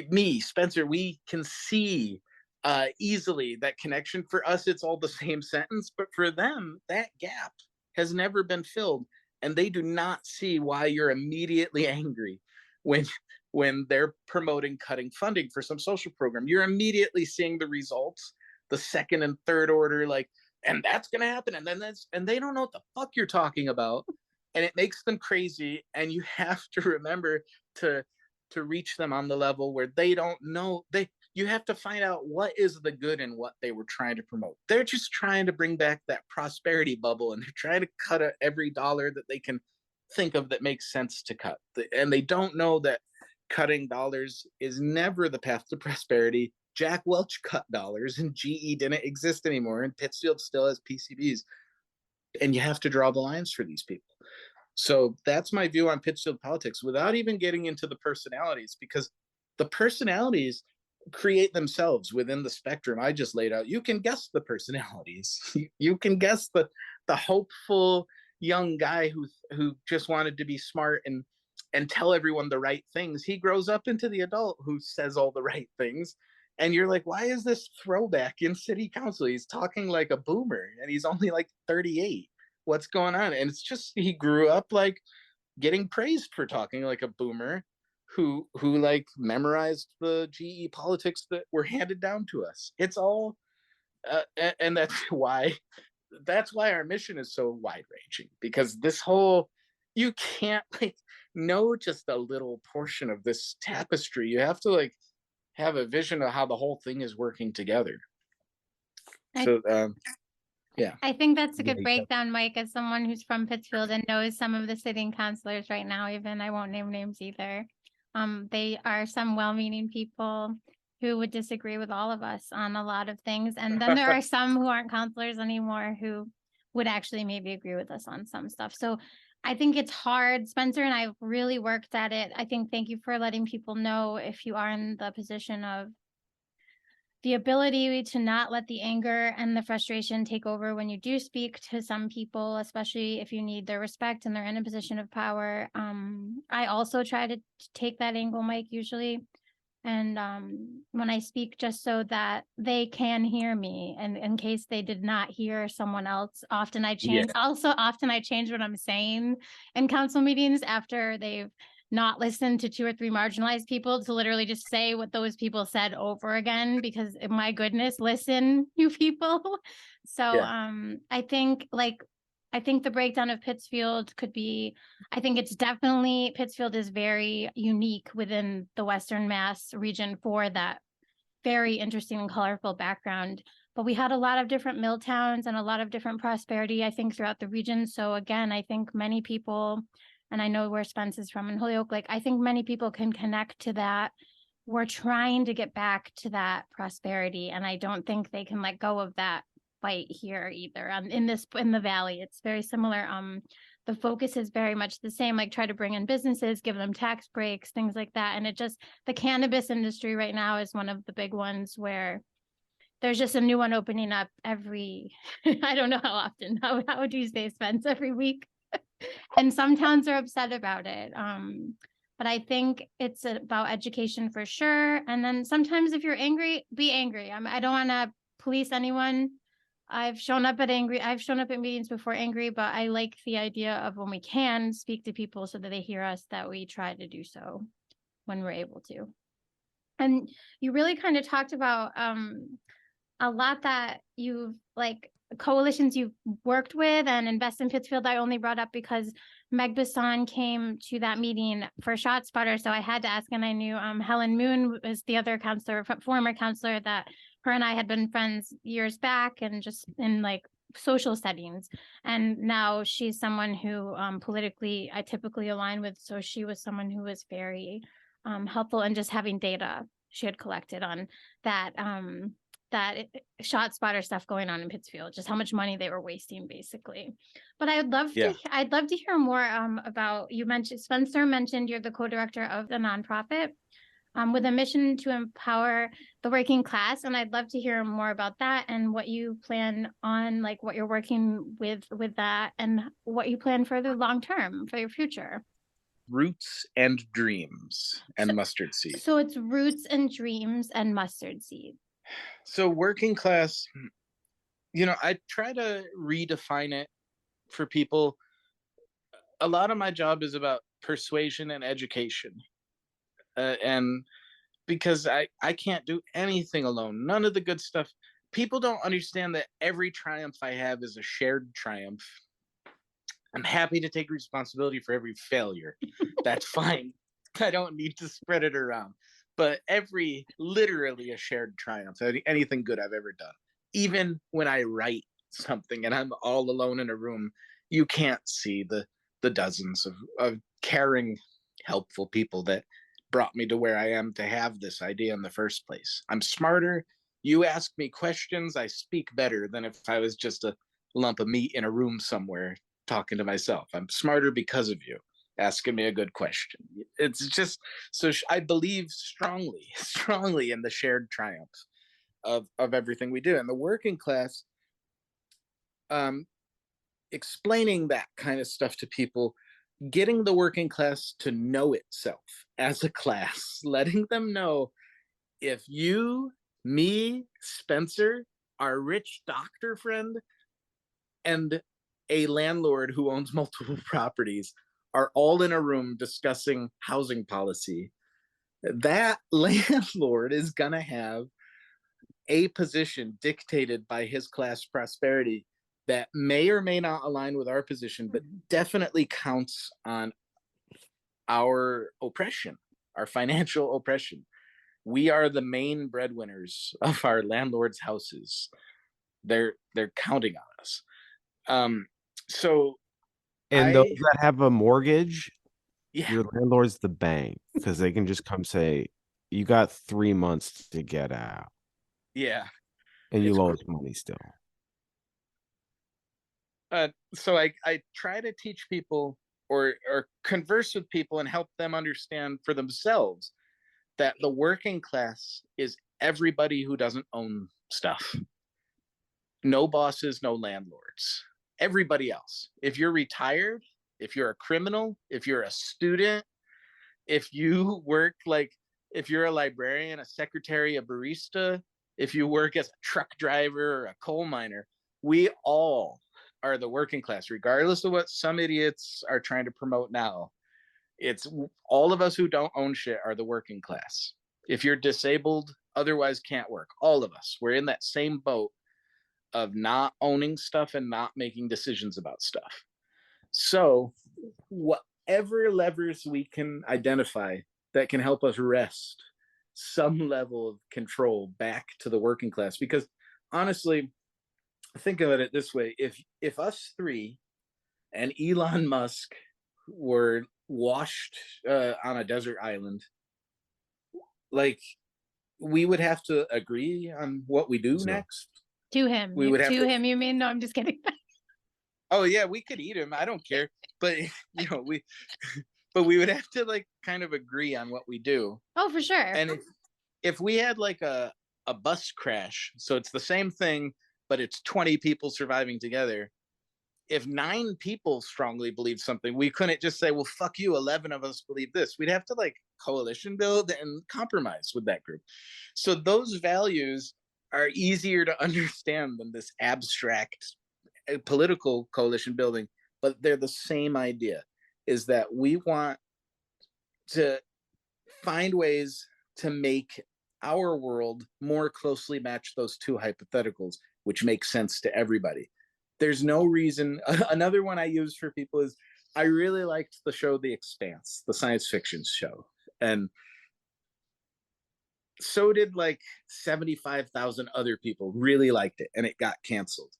me, Spencer, we can see easily that connection. For us, it's all the same sentence, but for them, that gap has never been filled. And they do not see why you're immediately angry when they're promoting cutting funding for some social program. You're immediately seeing the results, the second and third order, like, and that's going to happen. And then and they don't know what the fuck you're talking about. And it makes them crazy. And you have to remember to reach them on the level where they don't know. You have to find out what is the good in what they were trying to promote. They're just trying to bring back that prosperity bubble, and they're trying to cut every dollar that they can think of that makes sense to cut. And they don't know that cutting dollars is never the path to prosperity. Jack Welch cut dollars and GE didn't exist anymore, and Pittsfield still has PCBs. And you have to draw the lines for these people. So that's my view on Pittsfield politics, without even getting into the personalities, because the personalities create themselves within the spectrum I just laid out. You can guess the personalities. You can guess the hopeful young guy who just wanted to be smart and tell everyone the right things. He grows up into the adult who says all the right things. And you're like, why is this throwback in city council? He's talking like a boomer and he's only like 38. What's going on? And it's just, he grew up like getting praised for talking like a boomer who like memorized the GE politics that were handed down to us. It's all, and that's why our mission is so wide ranging, because this whole, you can't like know just a little portion of this tapestry. You have to like have a vision of how the whole thing is working together. So, yeah. I think that's a good breakdown, Mike, as someone who's from Pittsfield and knows some of the sitting councilors right now. Even I won't name names either. They are some well-meaning people who would disagree with all of us on a lot of things. And then there are some who aren't councilors anymore who would actually maybe agree with us on some stuff. So I think it's hard. Spencer and I have really worked at it. I think thank you for letting people know, if you are in the position of the ability to not let the anger and the frustration take over when you do speak to some people, especially if you need their respect and they're in a position of power. I also try to take that angle, Mike, usually. And when I speak, just so that they can hear me, and in case they did not hear someone else, often I change. Yeah. Also, often I change what I'm saying in council meetings after they've not listened to 2 or 3 marginalized people, to literally just say what those people said over again, because my goodness, listen, you people. So yeah. I think the breakdown of Pittsfield could be, I think it's definitely, Pittsfield is very unique within the Western Mass region for that very interesting and colorful background. But we had a lot of different mill towns and a lot of different prosperity, I think, throughout the region. So again, I think many people and I know where Spence is from in Holyoke, like I think many people can connect to that. We're trying to get back to that prosperity, and I don't think they can let go of that fight here either. In the valley, it's very similar. The focus is very much the same, like try to bring in businesses, give them tax breaks, things like that. And the cannabis industry right now is one of the big ones where there's just a new one opening up every, I don't know how often, how would you say, Spence, every week? And some towns are upset about it. But I think it's about education for sure. And then sometimes if you're angry, be angry. I don't want to police anyone. I've shown up at meetings before angry, but I like the idea of when we can speak to people so that they hear us, that we try to do so when we're able to. And you really kind of talked about a lot that you've like coalitions you've worked with and Invest in Pittsfield. I only brought up because Meg Basson came to that meeting for ShotSpotter, so I had to ask, and I knew Helen Moon was the other counselor, former counselor, that her and I had been friends years back and just in like social settings. And now she's someone who politically I typically align with. So she was someone who was very helpful in just having data she had collected on that ShotSpotter stuff going on in Pittsfield, just how much money they were wasting basically. But I'd love to hear more about, Spencer mentioned you're the co-director of the nonprofit with a mission to empower the working class. And I'd love to hear more about that and what you plan on, like what you're working with that and what you plan for the long term for your future. Roots and Dreams and Mustard Seed. So it's Roots and Dreams and Mustard Seed. So working class, I try to redefine it for people. A lot of my job is about persuasion and education. And because I can't do anything alone, none of the good stuff. People don't understand that every triumph I have is a shared triumph. I'm happy to take responsibility for every failure. That's fine. I don't need to spread it around. But literally a shared triumph, anything good I've ever done. Even when I write something and I'm all alone in a room, you can't see the dozens of caring, helpful people that brought me to where I am to have this idea in the first place. I'm smarter. You ask me questions, I speak better than if I was just a lump of meat in a room somewhere talking to myself. I'm smarter because of you asking me a good question. It's just, so I believe strongly in the shared triumph of everything we do. And the working class, explaining that kind of stuff to people, getting the working class to know itself as a class, letting them know if you, me, Spencer, our rich doctor friend, and a landlord who owns multiple properties are all in a room discussing housing policy, that landlord is going to have a position dictated by his class prosperity that may or may not align with our position, but definitely counts on our oppression, our financial oppression. We are the main breadwinners of our landlords' houses. They're counting on us. And those that have a mortgage, yeah, your landlord's the bank, because they can just come say, you got 3 months to get out. Yeah. And you owe us money still. So I try to teach people or converse with people and help them understand for themselves that the working class is everybody who doesn't own stuff. No bosses, no landlords. Everybody else. If you're retired, if you're a criminal, if you're a student, if you work if you're a librarian, a secretary, a barista, if you work as a truck driver or a coal miner, we all are the working class, regardless of what some idiots are trying to promote now. It's all of us who don't own shit are the working class. If you're disabled, otherwise can't work, all of us, we're in that same boat of not owning stuff and not making decisions about stuff. So whatever levers we can identify that can help us wrest some level of control back to the working class, because honestly, think of it this way: if us three and Elon Musk were washed on a desert island, like we would have to agree on what we do So- next. To him. We would have to to- him, you mean? No, I'm just kidding. Oh yeah, we could eat him. I don't care. But but we would have to like kind of agree on what we do. Oh, for sure. And if we had like a bus crash, so it's the same thing, but it's 20 people surviving together. If 9 people strongly believe something, we couldn't just say, well, fuck you, 11 of us believe this. We'd have to like coalition build and compromise with that group. So those values are easier to understand than this abstract political coalition building, but they're the same idea, is that we want to find ways to make our world more closely match those two hypotheticals, which makes sense to everybody. There's no reason. Another one I use for people is, I really liked the show The Expanse, the science fiction show, and so did like 75,000 other people really liked it, and it got canceled.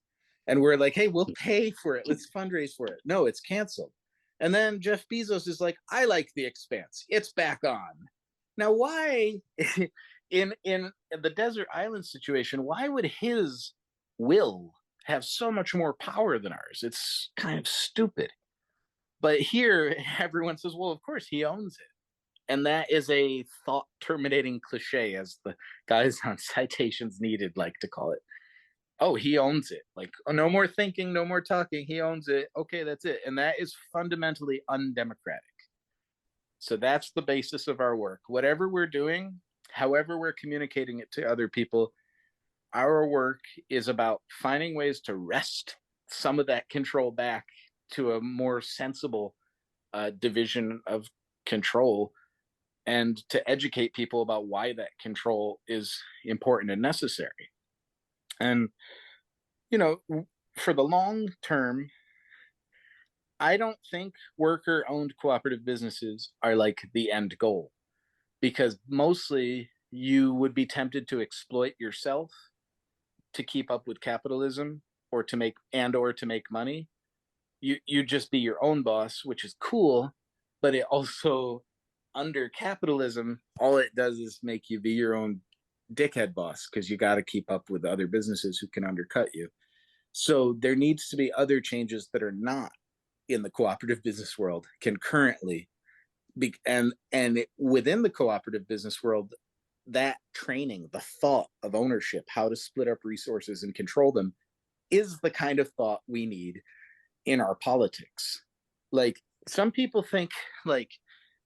And we're like, hey, we'll pay for it, let's fundraise for it. No, it's canceled. And then Jeff Bezos is like, I like The Expanse, it's back on. Now why in the desert island situation, why would his will have so much more power than ours? It's kind of stupid. But here everyone says, well, of course he owns it. And that is a thought terminating cliche, as the guys on Citations Needed like to call it. Oh, he owns it. Like, oh, no more thinking, no more talking, he owns it. Okay, that's it. And that is fundamentally undemocratic. So that's the basis of our work. Whatever we're doing, however we're communicating it to other people, our work is about finding ways to wrest some of that control back to a more sensible division of control, and to educate people about why that control is important and necessary. And, for the long term, I don't think worker-owned cooperative businesses are like the end goal, because mostly you would be tempted to exploit yourself to keep up with capitalism, or to make money. You just be your own boss, which is cool, but it also, under capitalism, all it does is make you be your own dickhead boss, because you got to keep up with other businesses who can undercut you. So there needs to be other changes that are not in the cooperative business world concurrently, and within the cooperative business world, that training, the thought of ownership, how to split up resources and control them, is the kind of thought we need in our politics. Like, some people think like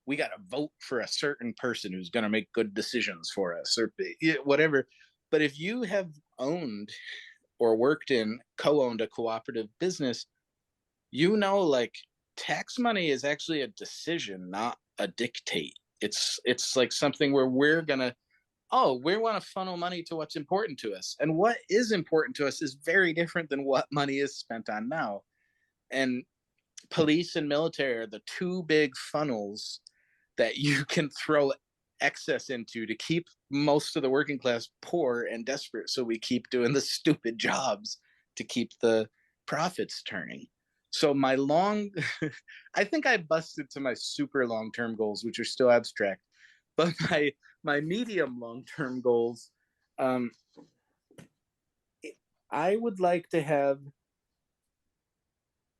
we got to vote for a certain person who's going to make good decisions for us, or whatever. But if you have owned or worked in, co-owned a cooperative business, like, tax money is actually a decision, not a dictate. It's like something where we want to funnel money to what's important to us. And what is important to us is very different than what money is spent on now. And police and military are the two big funnels that you can throw excess into to keep most of the working class poor and desperate, so we keep doing the stupid jobs to keep the profits turning. So I think I busted to my super long-term goals, which are still abstract, but my medium long-term goals, I would like to have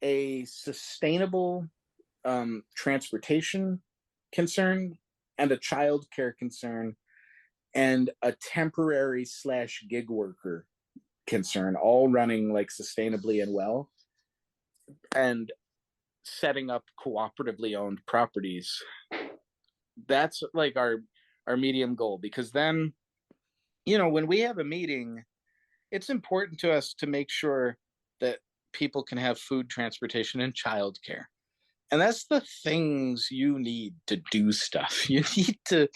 a sustainable transportation concern, and a child care concern, and a temporary / gig worker concern, all running like sustainably and well, and setting up cooperatively owned properties. That's like our medium goal, because then, when we have a meeting, it's important to us to make sure that people can have food, transportation, and childcare. And that's the things you need to do stuff. You need to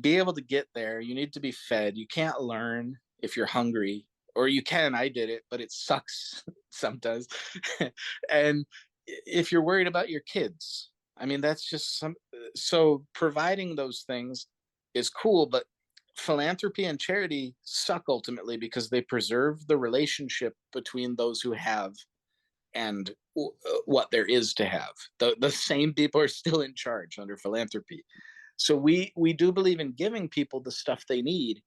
be able to get there. You need to be fed. You can't learn if you're hungry, or you can. I did it, but it sucks sometimes. And if you're worried about your kids, I mean, that's just so providing those things is cool, but philanthropy and charity suck ultimately, because they preserve the relationship between those who have and what there is to have. The same people are still in charge under philanthropy. So we do believe in giving people the stuff they need,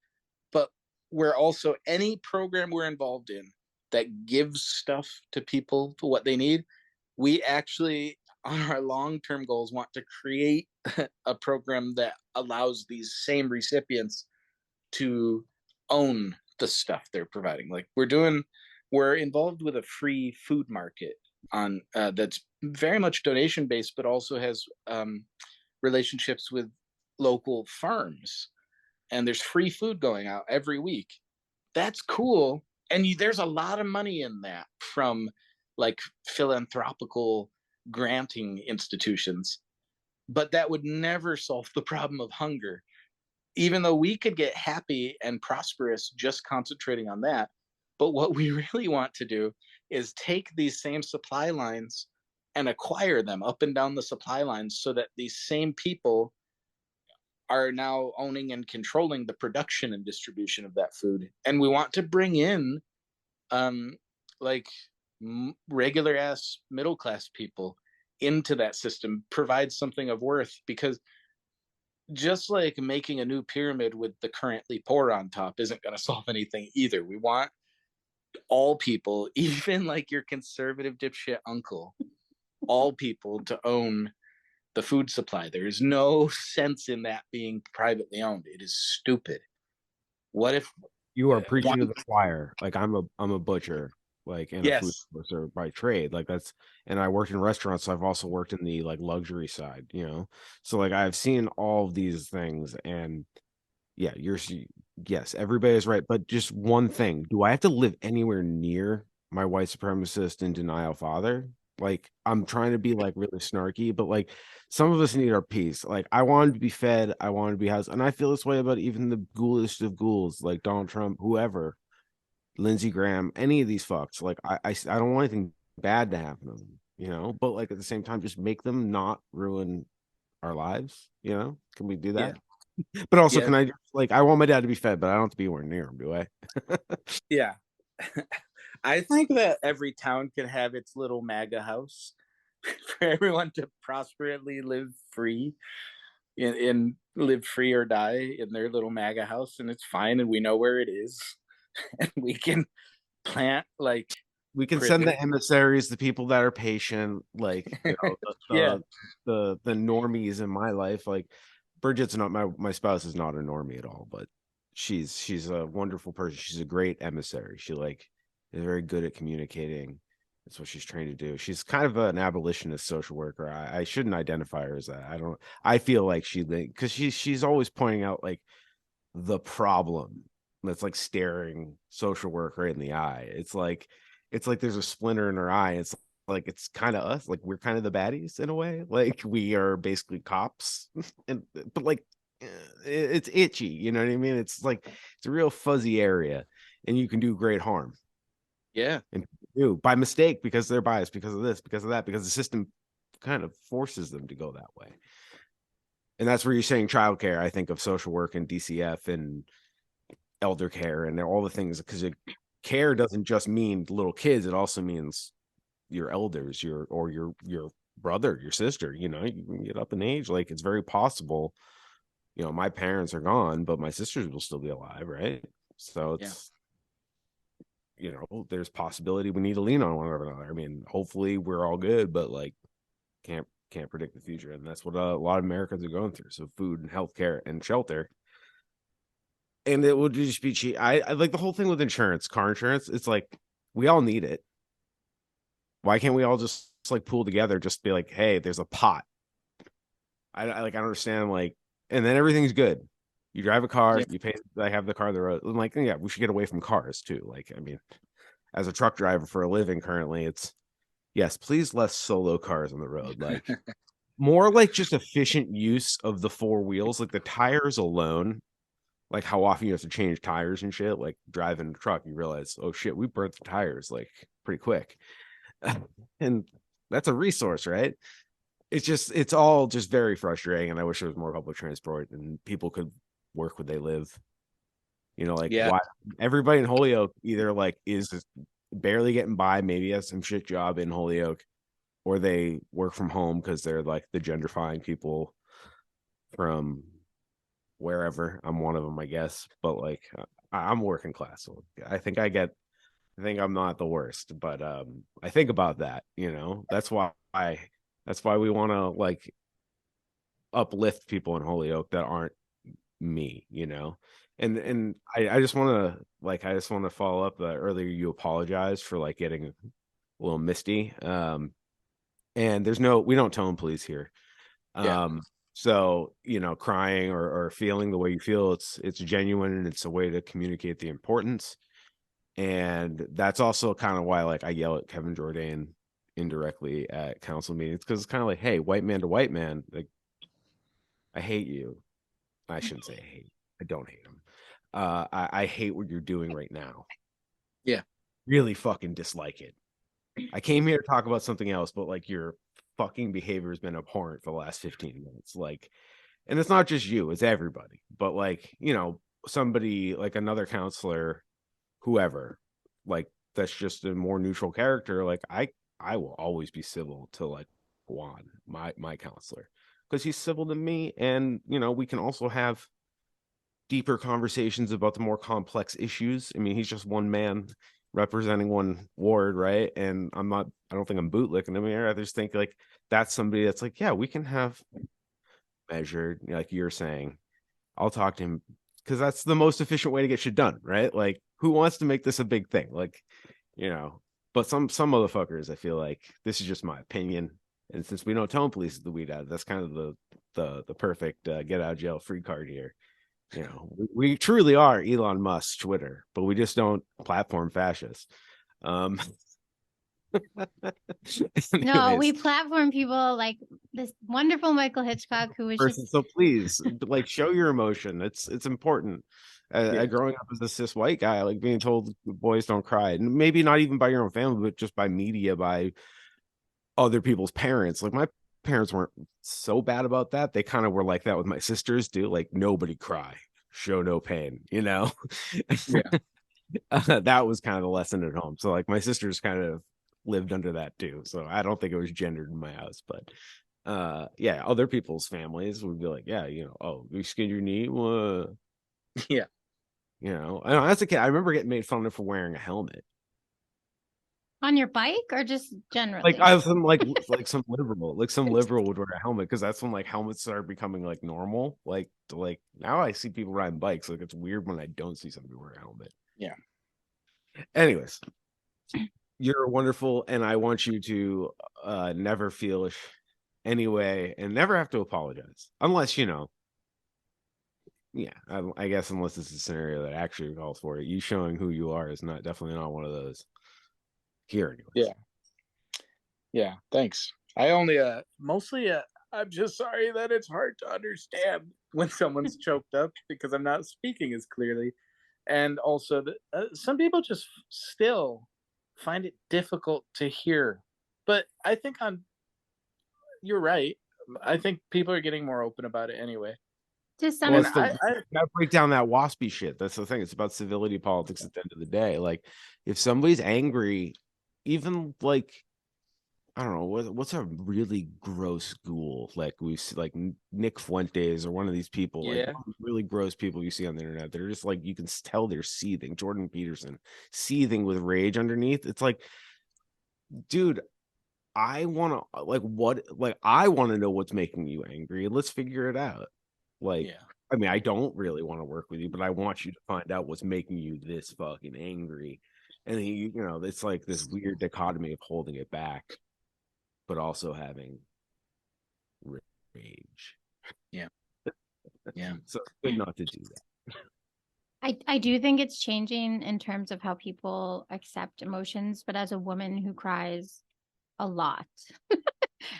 but we're also, any program we're involved in that gives stuff to people for what they need, we actually, on our long-term goals, want to create a program that allows these same recipients to own the stuff they're providing. Like we're involved with a free food market on that's very much donation based, but also has relationships with local farms, and there's free food going out every week. That's cool, and there's a lot of money in that from like philanthropical granting institutions, but that would never solve the problem of hunger, even though we could get happy and prosperous just concentrating on that. But what we really want to do is take these same supply lines and acquire them up and down the supply lines, so that these same people are now owning and controlling the production and distribution of that food. And we want to bring in like regular ass middle class people into that system, provide something of worth, because just like making a new pyramid with the currently poor on top isn't going to solve anything either. We want all people, even like your conservative dipshit uncle, all people to own the food supply. There is no sense in that being privately owned. It is stupid. What if You are preaching to the choir. Like I'm a butcher, like, and a food yes, processor by trade. Like that's, and I worked in restaurants, so I've also worked in the like luxury side, you know. So like I've seen all of these things, and yeah, yes, everybody is right. But just one thing: do I have to live anywhere near my white supremacist and denial father? Like I'm trying to be like really snarky, but like some of us need our peace. Like I wanted to be fed, I wanted to be housed, and I feel this way about even the ghouliest of ghouls, like Donald Trump, whoever, Lindsey Graham, any of these fucks. Like I don't want anything bad to happen to them, you know. But like at the same time, just make them not ruin our lives, you know. Can we do yeah, that? But also, yeah, can I just, like, I want my dad to be fed, but I don't have to be anywhere near him, do I? yeah. I think that every town can have its little MAGA house for everyone to prosperously live free in live free or die in their little MAGA house, and it's fine, and we know where it is, and we can plant like We can send critters. the emissaries, the people that are patient, like, you know, Yeah, the normies in my life. Like Bridget's not my spouse is not a normie at all, but she's a wonderful person. She's a great emissary. She like is very good at communicating. That's what she's trained to do. She's kind of an abolitionist social worker. I shouldn't identify her as that. I don't. I feel like because she's always pointing out like the problem that's like staring social work right in the eye. It's like there's a splinter in her eye. It's like it's kind of us. Like we're kind of the baddies in a way. Like we are basically cops, and but like it's itchy. You know what I mean? It's like it's a real fuzzy area, and you can do great harm. yeah, And do by mistake because they're biased, because of this, because of that, because the system kind of forces them to go that way. And that's where you're saying childcare. I think of social work and DCF and elder care and all the things, because care doesn't just mean little kids, it also means your elders, your brother, your sister. You know, you can get up in age. Like it's very possible, you know, my parents are gone but my sisters will still be alive, right? So yeah, it's, you know, there's possibility we need to lean on one another. I mean, hopefully we're all good, but like can't predict the future, and that's what a lot of Americans are going through. So food and healthcare and shelter, and it would just be cheap. I like the whole thing with insurance, car insurance. It's like we all need it. Why can't we all just like pool together? Just be like, hey, there's a pot. I like I don't understand. Like, and then everything's good. You drive a car, yeah, you pay. I have the car. The road. I'm like, yeah, we should get away from cars too. Like, I mean, as a truck driver for a living currently, it's yes, please less solo cars on the road. Like more like just efficient use of the four wheels, like the tires alone. Like how often you have to change tires and shit. Like driving a truck, you realize, oh shit, we burnt the tires like pretty quick. And that's a resource, right? It's all just very frustrating. And I wish there was more public transport and people could work where they live. You know, like yeah, why everybody in Holyoke either like is barely getting by, maybe has some shit job in Holyoke, or they work from home because they're like the gentrifying people from wherever. I'm one of them, I guess, but like I'm working class, so I think I'm not the worst, but I think about that, that's why we want to like uplift people in Holyoke that aren't me, and I just want to follow up that earlier you apologized for like getting a little misty, and we don't tone police here. Yeah. So crying or feeling the way you feel, it's genuine, and it's a way to communicate the importance. And that's also kind of why like I yell at Kevin Jourdain indirectly at council meetings, because it's kind of like, hey, white man to white man, like I hate you. I shouldn't say I hate. I don't hate him. I hate what you're doing right now. Yeah. Really fucking dislike it. I came here to talk about something else, but like your fucking behavior has been abhorrent for the last 15 minutes. Like, and it's not just you, it's everybody. But like, somebody like another counselor, whoever, like that's just a more neutral character. Like I will always be civil to like Juan, my counselor, because he's civil to me, and we can also have deeper conversations about the more complex issues. I mean, he's just one man representing one ward, right? And I don't think I'm bootlicking him here. I just think like that's somebody that's like, yeah, we can have measured, like you're saying. I'll talk to him because that's the most efficient way to get shit done, right? Like, who wants to make this a big thing? Like, but some motherfuckers, I feel like this is just my opinion. And since we don't tone police the weed out, that's kind of the perfect get out of jail free card here. We truly are Elon Musk's Twitter, but we just don't platform fascists. No, we platform people like this wonderful Michael Hitchcock, who was just so please like show your emotion. It's important. Growing up as a cis white guy, like being told boys don't cry, and maybe not even by your own family, but just by media, by other people's parents. Like my parents weren't so bad about that. They kind of were like that with my sisters too. Like nobody cry, show no pain, Yeah. That was kind of the lesson at home. So like my sisters kind of lived under that too. So I don't think it was gendered in my house, but yeah, other people's families would be like, yeah, oh, you skinned your knee. Yeah. As a kid, I remember getting made fun of for wearing a helmet. On your bike or just generally? Like I was some like some liberal would wear a helmet because that's when like helmets started becoming like normal. Like now I see people riding bikes. Like it's weird when I don't see somebody wear a helmet. Yeah. Anyways, you're wonderful, and I want you to never feel anyway and never have to apologize unless yeah, I guess unless it's a scenario that actually calls for it. You showing who you are is definitely not one of those here anyways. Yeah, thanks. I only mostly I'm just sorry that it's hard to understand when someone's choked up because I'm not speaking as clearly, and also that some people just still find it difficult to hear. But I think you're right. I think people are getting more open about it anyway. Just some. Well, I gotta break down that waspy shit. That's the thing. It's about civility politics at the end of the day. Like, if somebody's angry, even like, I don't know, what's a really gross ghoul like we see, like Nick Fuentes or one of these people, like really gross people you see on the internet. They're just like, you can tell they're seething. Jordan Peterson seething with rage underneath. It's like, dude, I want to know what's making you angry. Let's figure it out. Like, I mean, I don't really want to work with you, but I want you to find out what's making you this fucking angry. And then, it's like this weird dichotomy of holding it back, but also having rage. Yeah. So it's good not to do that. I do think it's changing in terms of how people accept emotions, but as a woman who cries a lot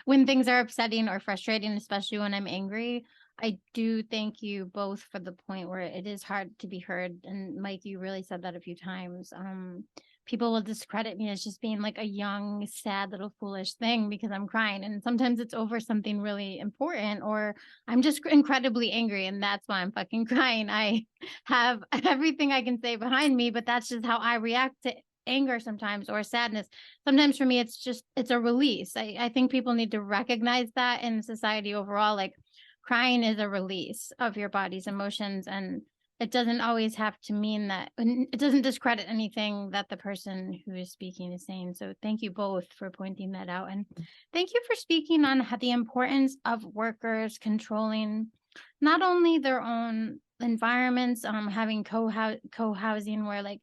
when things are upsetting or frustrating, especially when I'm angry, I do thank you both for the point where it is hard to be heard. And Mike, you really said that a few times. People will discredit me as just being like a young, sad little foolish thing because I'm crying. And sometimes it's over something really important, or I'm just incredibly angry and that's why I'm fucking crying. I have everything I can say behind me, but that's just how I react to anger sometimes or sadness. Sometimes for me, it's a release. I think people need to recognize that in society overall, like crying is a release of your body's emotions, and it doesn't always have to mean that, it doesn't discredit anything that the person who is speaking is saying. So thank you both for pointing that out. And thank you for speaking on the importance of workers controlling not only their own environments, having co-housing where, like,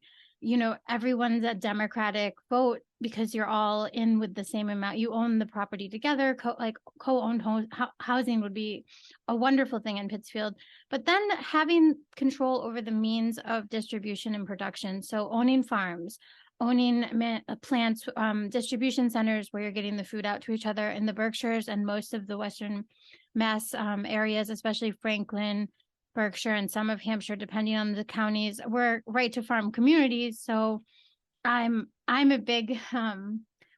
everyone's a democratic vote because you're all in with the same amount. You own the property together. Co-owned housing would be a wonderful thing in Pittsfield. But then having control over the means of distribution and production. So owning farms, owning plants, distribution centers where you're getting the food out to each other in the Berkshires and most of the Western Mass areas, especially Franklin, Berkshire, and some of Hampshire, depending on the counties, we're right to farm communities. So I'm a big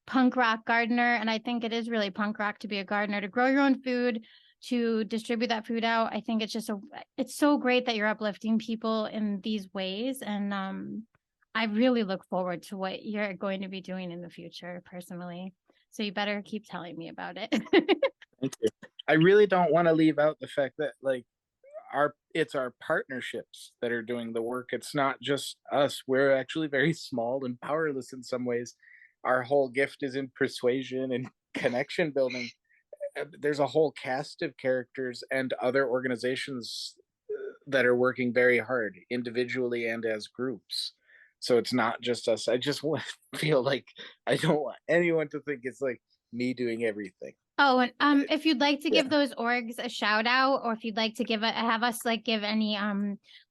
punk rock gardener, and I think it is really punk rock to be a gardener, to grow your own food, to distribute that food out. I think it's so great that you're uplifting people in these ways, and I really look forward to what you're going to be doing in the future personally. So you better keep telling me about it. Thank you. I really don't want to leave out the fact that, like, it's our partnerships that are doing the work. It's not just us. We're actually very small and powerless in some ways. Our whole gift is in persuasion and connection building. There's a whole cast of characters and other organizations that are working very hard individually and as groups. So it's not just us. I just feel like I don't want anyone to think it's like me doing everything. Oh, and if you'd like to give those orgs a shout out, or if you'd like to have us like give any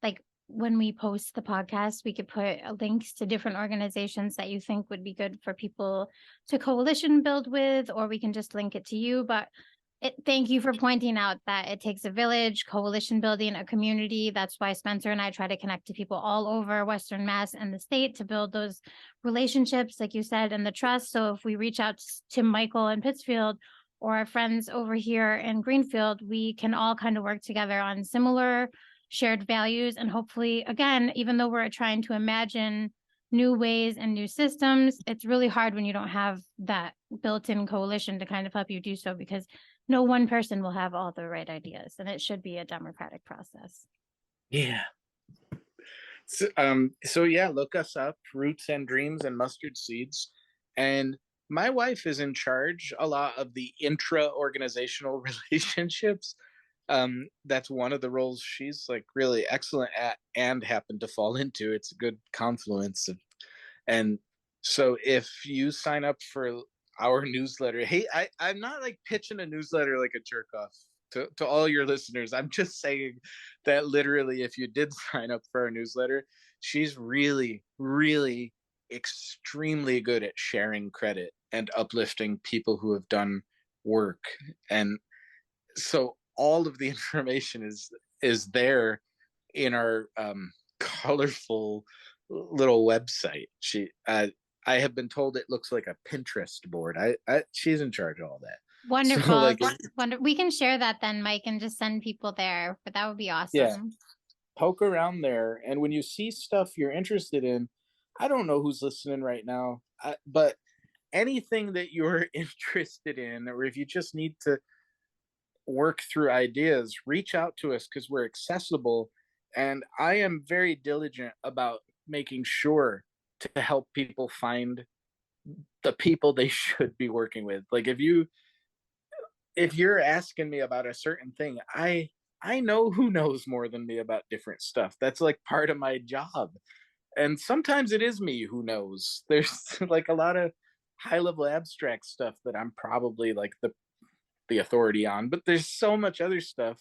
like when we post the podcast, we could put links to different organizations that you think would be good for people to coalition build with, or we can just link it to you. But thank you for pointing out that it takes a village, coalition building, a community. That's why Spencer and I try to connect to people all over Western Mass and the state to build those relationships, like you said, and the trust. So if we reach out to Michael in Pittsfield or our friends over here in Greenfield, we can all kind of work together on similar shared values. And hopefully, again, even though we're trying to imagine new ways and new systems, it's really hard when you don't have that built-in coalition to kind of help you do so, because no one person will have all the right ideas, and it should be a democratic process. Yeah. So yeah, look us up, Roots and Dreams and Mustard Seeds. And my wife is in charge a lot of the intra-organizational relationships. That's one of the roles she's like really excellent at and happened to fall into. It's a good confluence and so if you sign up for our newsletter, hey, I'm not like pitching a newsletter like a jerk off to all your listeners. I'm just saying that literally if you did sign up for our newsletter, she's really, really extremely good at sharing credit and uplifting people who have done work. And so all of the information is there in our colorful little website. I have been told it looks like a Pinterest board. She's in charge of all that. Wonderful. So, we can share that then, Mike, and just send people there, but that would be awesome. Yeah. Poke around there, and when you see stuff you're interested in, I don't know who's listening right now, but anything that you're interested in, or if you just need to work through ideas, reach out to us because we're accessible. And I am very diligent about making sure to help people find the people they should be working with. Like if you're asking me about a certain thing, I know who knows more than me about different stuff. That's like part of my job. And sometimes it is me who knows. There's like a lot of high level abstract stuff that I'm probably like the authority on, but there's so much other stuff.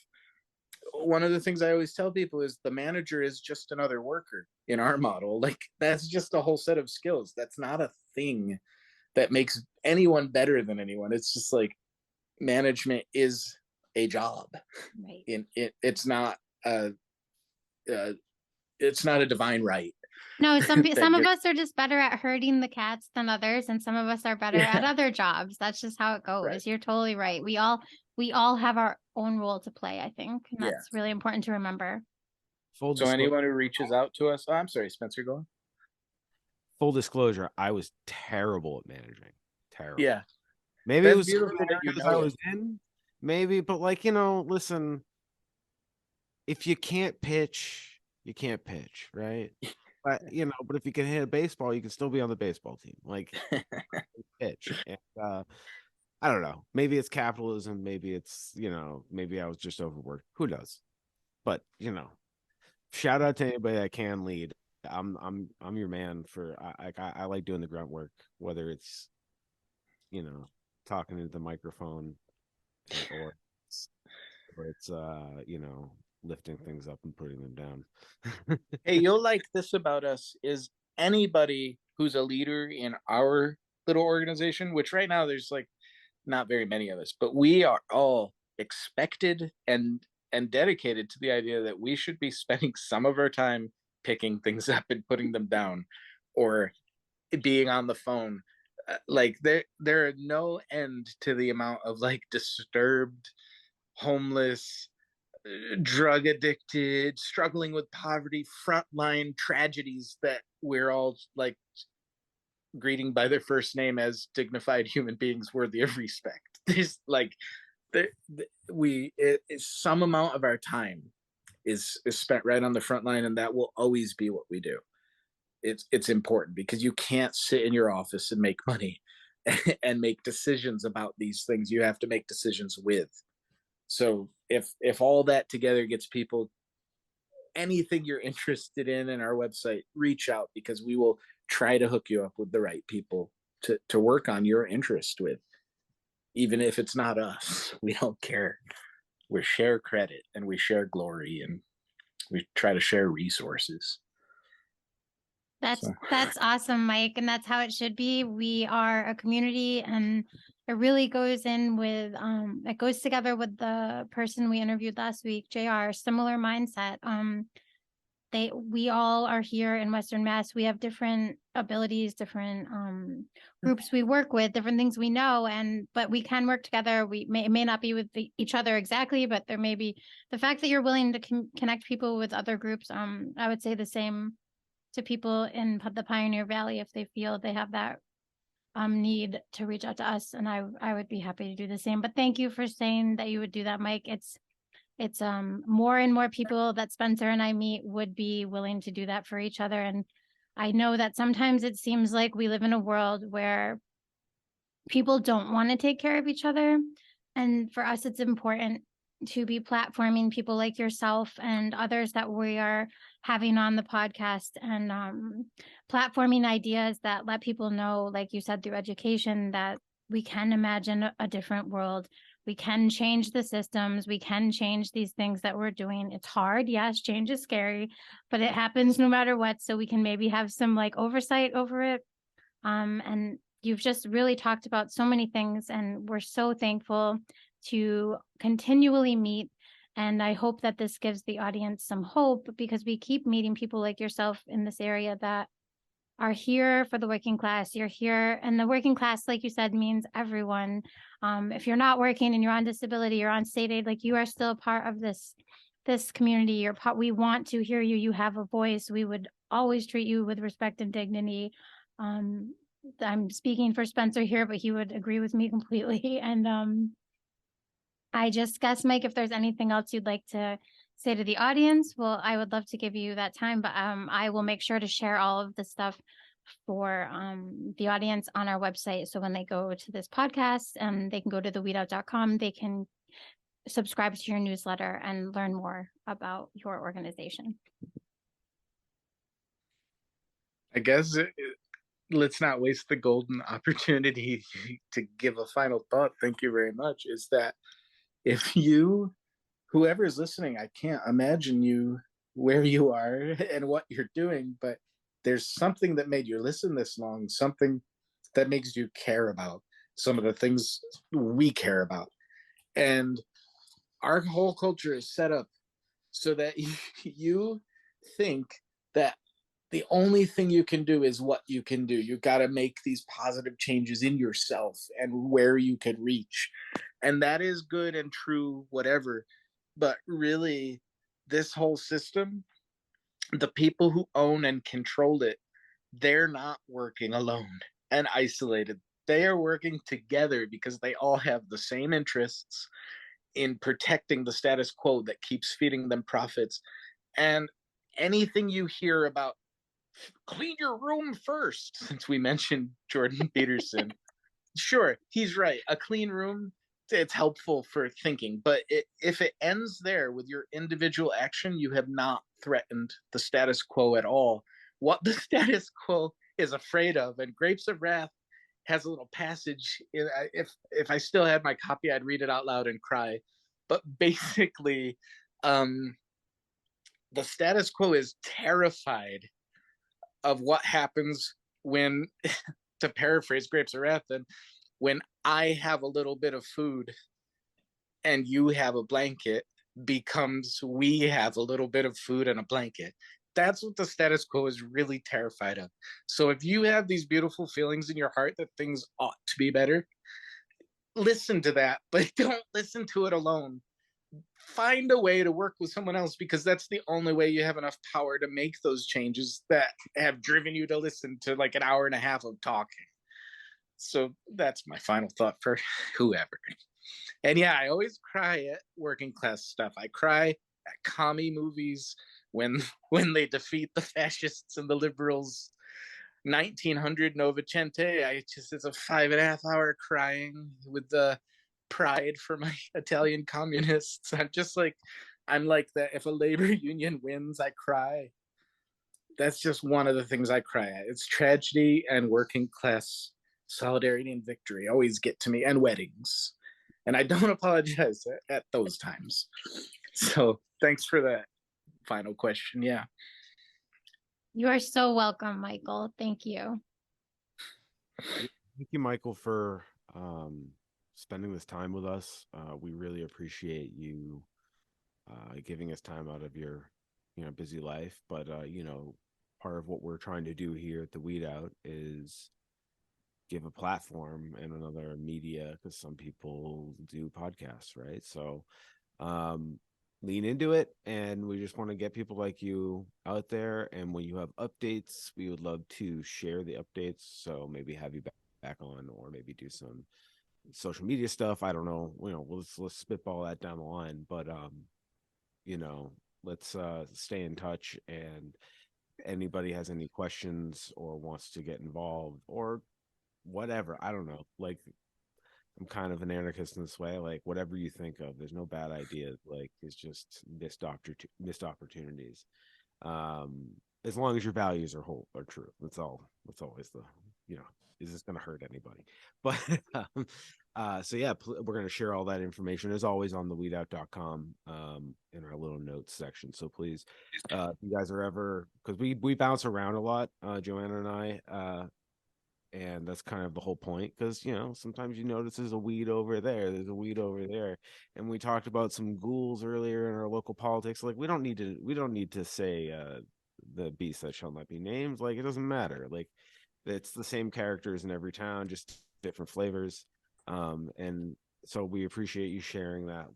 One of the things I always tell people is the manager is just another worker in our model. Like that's just a whole set of skills. That's not a thing that makes anyone better than anyone. It's just like management is a job. Right. It's not a divine right. No, some of us are just better at herding the cats than others, and some of us are better at other jobs. That's just how it goes. Right. You're totally right. We all have our own role to play, I think, and that's really important to remember. So anyone who reaches out to us, I'm sorry, Spencer, go on. full disclosure, I was terrible at managing. Terrible. Yeah. Maybe That's it was beautiful that you because know I it. was in, maybe, but like, listen, if you can't pitch, you can't pitch, right? But but if you can hit a baseball, you can still be on the baseball team. Like pitch. And I don't know. Maybe it's capitalism, maybe it's, maybe I was just overworked. Who knows? But shout out to anybody that can lead. I'm your man for I like doing the grunt work, whether it's talking into the microphone or it's lifting things up and putting them down. Hey, you'll like this about us is anybody who's a leader in our little organization, which right now there's like not very many of us, but we are all expected and dedicated to the idea that we should be spending some of our time picking things up and putting them down, or being on the phone. Like there are no end to the amount of like disturbed, homeless, drug addicted, struggling with poverty, frontline tragedies that we're all like greeting by their first name as dignified human beings worthy of respect. There's like some amount of our time is spent right on the front line, and that will always be what we do. It's important because you can't sit in your office and make money and make decisions about these things. You have to make decisions with. So if all that together gets people anything you're interested in our website, reach out, because we will try to hook you up with the right people to work on your interest with. Even if it's not us, we don't care. We share credit and we share glory, and we try to share resources. That's awesome, Mike, and that's how it should be. We are a community, and it really goes it goes together with the person we interviewed last week, JR, similar mindset. We all are here in Western Mass. We have different abilities, different groups we work with, different things we know, but we can work together. It may not be with each other exactly, but there may be the fact that you're willing to connect people with other groups. I would say the same to people in the Pioneer Valley if they feel they have that need to reach out to us, and I would be happy to do the same. But thank you for saying that you would do that, Mike. It's more and more people that Spencer and I meet would be willing to do that for each other. And I know that sometimes it seems like we live in a world where people don't want to take care of each other. And for us, it's important to be platforming people like yourself and others that we are having on the podcast, and platforming ideas that let people know, like you said, through education, that we can imagine a different world. We can change the systems. We can change these things that we're doing. It's hard. Yes, change is scary, but it happens no matter what. So we can maybe have some like oversight over it. And you've just really talked about so many things, and we're so thankful to continually meet. And I hope that this gives the audience some hope, because we keep meeting people like yourself in this area that are here for the working class. You're here, and the working class, like you said, means everyone. If you're not working and you're on disability, you're on state aid, like you are still a part of this community. We want to hear you. You have a voice. We would always treat you with respect and dignity. I'm speaking for Spencer here, but he would agree with me completely. And I just guess, Mike, if there's anything else you'd like to say to the audience, well, I would love to give you that time, but I will make sure to share all of the stuff for the audience on our website. So when they go to this podcast, they can go to theweedout.com. They can subscribe to your newsletter and learn more about your organization. I guess let's not waste the golden opportunity to give a final thought. Thank you very much. Is that if you, whoever is listening, I can't imagine you where you are and what you're doing, but there's something that made you listen this long, something that makes you care about some of the things we care about. And our whole culture is set up so that you think that the only thing you can do is what you can do. You got to make these positive changes in yourself and where you can reach. And that is good and true, whatever. But really, this whole system, the people who own and control it they're not working alone and isolated. They are working together because they all have the same interests in protecting the status quo that keeps feeding them profits. And anything you hear about clean your room first, since we mentioned Jordan Peterson, sure, he's right. A clean room, it's helpful for thinking, but if it ends there with your individual action, you have not threatened the status quo at all. What the status quo is afraid of, and Grapes of Wrath has a little passage. If I still had my copy, I'd read it out loud and cry. But basically, the status quo is terrified of what happens when, to paraphrase Grapes of Wrath, then when I have a little bit of food and you have a blanket, becomes we have a little bit of food and a blanket. That's what the status quo is really terrified of. So if you have these beautiful feelings in your heart that things ought to be better, listen to that, but don't listen to it alone. Find a way to work with someone else, because that's the only way you have enough power to make those changes that have driven you to listen to like an hour and a half of talking. So that's my final thought for whoever. And yeah, I always cry at working class stuff. I cry at commie movies when they defeat the fascists and the liberals. 1900 Novecente, it's a 5.5 hour crying with the pride for my Italian communists. I'm like that. If a labor union wins, I cry. That's just one of the things I cry at. It's tragedy and working class solidarity and victory always get to me, and weddings. And I don't apologize at those times. So thanks for that final question. Yeah. You are so welcome, Michael. Thank you. Thank you, Michael, for spending this time with us. We really appreciate you giving us time out of your busy life. But part of what we're trying to do here at the Weed Out is give a platform and another media, because some people do podcasts, right? So lean into it, and we just want to get people like you out there. And when you have updates, we would love to share the updates, so maybe have you back on, or maybe do some social media stuff. I don't know, let's spitball that down the line. But let's stay in touch, and anybody has any questions or wants to get involved or whatever, I don't know, like, I'm kind of an anarchist in this way. Like, whatever you think of, there's no bad ideas. Like, it's just missed opportunities. As long as your values are true. That's always the, is this going to hurt anybody? But so yeah, we're going to share all that information as always on the weedout.com in our little notes section. So please, if you guys are ever, because we bounce around a lot, Joanna and I, and that's kind of the whole point, because sometimes you notice there's a weed over there, and we talked about some ghouls earlier in our local politics. Like, we don't need to say the beast that shall not be named. Like, it doesn't matter. Like, it's the same characters in every town, just different flavors. And so we appreciate you sharing that.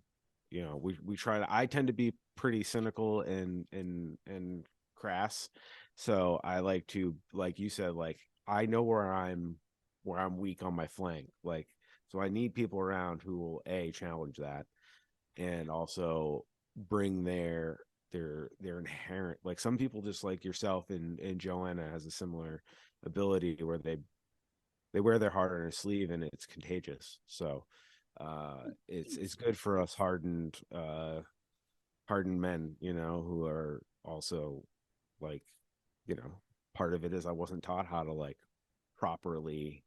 We try to, I tend to be pretty cynical and crass, so I like to, like you said, like, I know where I'm weak on my flank. Like, so I need people around who will challenge that, and also bring their inherent, like, some people, just like yourself and Joanna, has a similar ability where they wear their heart on their sleeve, and it's contagious. So it's good for us hardened men, who are also, like, part of it is I wasn't taught how to, like, properly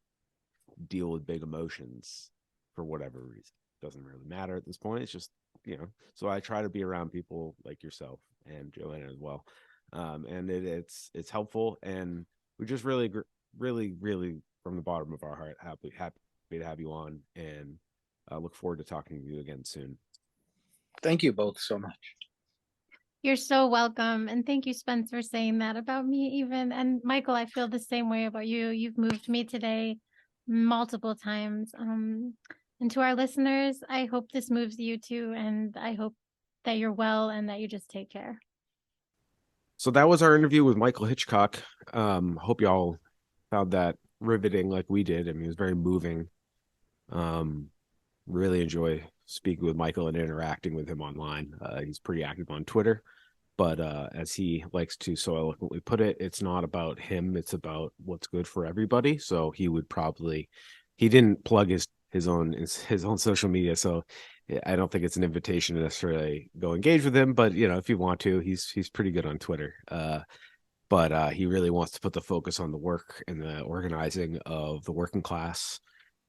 deal with big emotions for whatever reason. Doesn't really matter at this point. It's just, so I try to be around people like yourself and Joanna as well. And it's helpful, and we just really from the bottom of our heart happy to have you on, and look forward to talking to you again soon. Thank you both so much. You're so welcome. And thank you, Spence, for saying that about me even. And Michael, I feel the same way about you. You've moved me today multiple times. And to our listeners, I hope this moves you too. And I hope that you're well and that you just take care. So that was our interview with Michael Hitchcock. Hope y'all found that riveting like we did. I mean, it was very moving. Really enjoy speaking with Michael and interacting with him online. He's pretty active on Twitter, but as he likes to so eloquently put it, it's not about him, it's about what's good for everybody. So he didn't plug his own social media, so I don't think it's an invitation to necessarily go engage with him, but if you want to, he's pretty good on Twitter. But he really wants to put the focus on the work and the organizing of the working class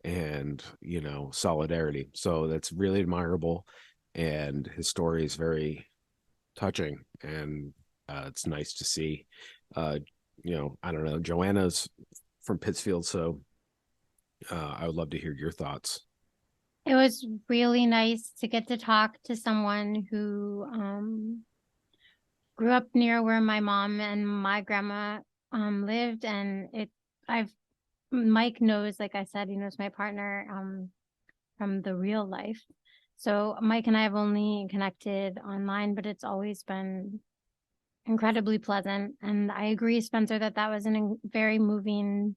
and solidarity. So that's really admirable, and his story is very touching, and it's nice to see. I don't know, Joanna's from Pittsfield, so I would love to hear your thoughts. It was really nice to get to talk to someone who grew up near where my mom and my grandma lived, and Mike knows, like I said, he knows my partner from the real life. So Mike and I have only connected online, but it's always been incredibly pleasant. And I agree, Spencer, that was a very moving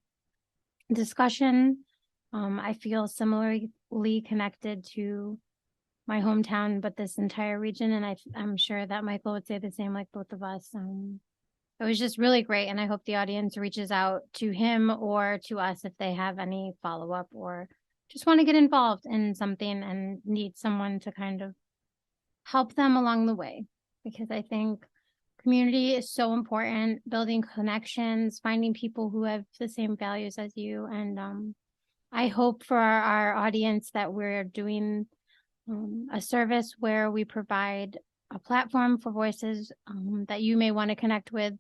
discussion. I feel similarly connected to my hometown, but this entire region. And I'm sure that Michael would say the same, like both of us. It was just really great. And I hope the audience reaches out to him or to us if they have any follow-up or just want to get involved in something and need someone to kind of help them along the way. Because I think community is so important, building connections, finding people who have the same values as you. And I hope for our audience that we're doing a service where we provide a platform for voices that you may want to connect with,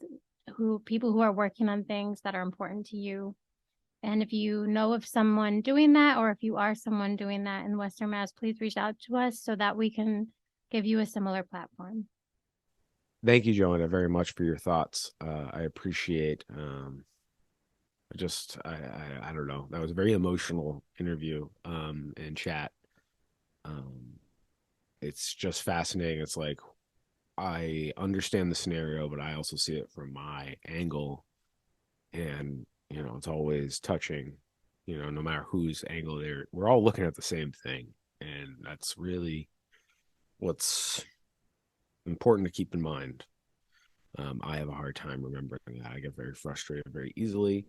people who are working on things that are important to you. And if you know of someone doing that, or if you are someone doing that in Western Mass, please reach out to us so that we can give you a similar platform. Thank you, Joanna, very much for your thoughts. I appreciate I don't know. That was a very emotional interview and chat. It's just fascinating. It's like, I understand the scenario, but I also see it from my angle. And, it's always touching, no matter whose angle we're all looking at the same thing. And that's really what's important to keep in mind. I have a hard time remembering that. I get very frustrated very easily.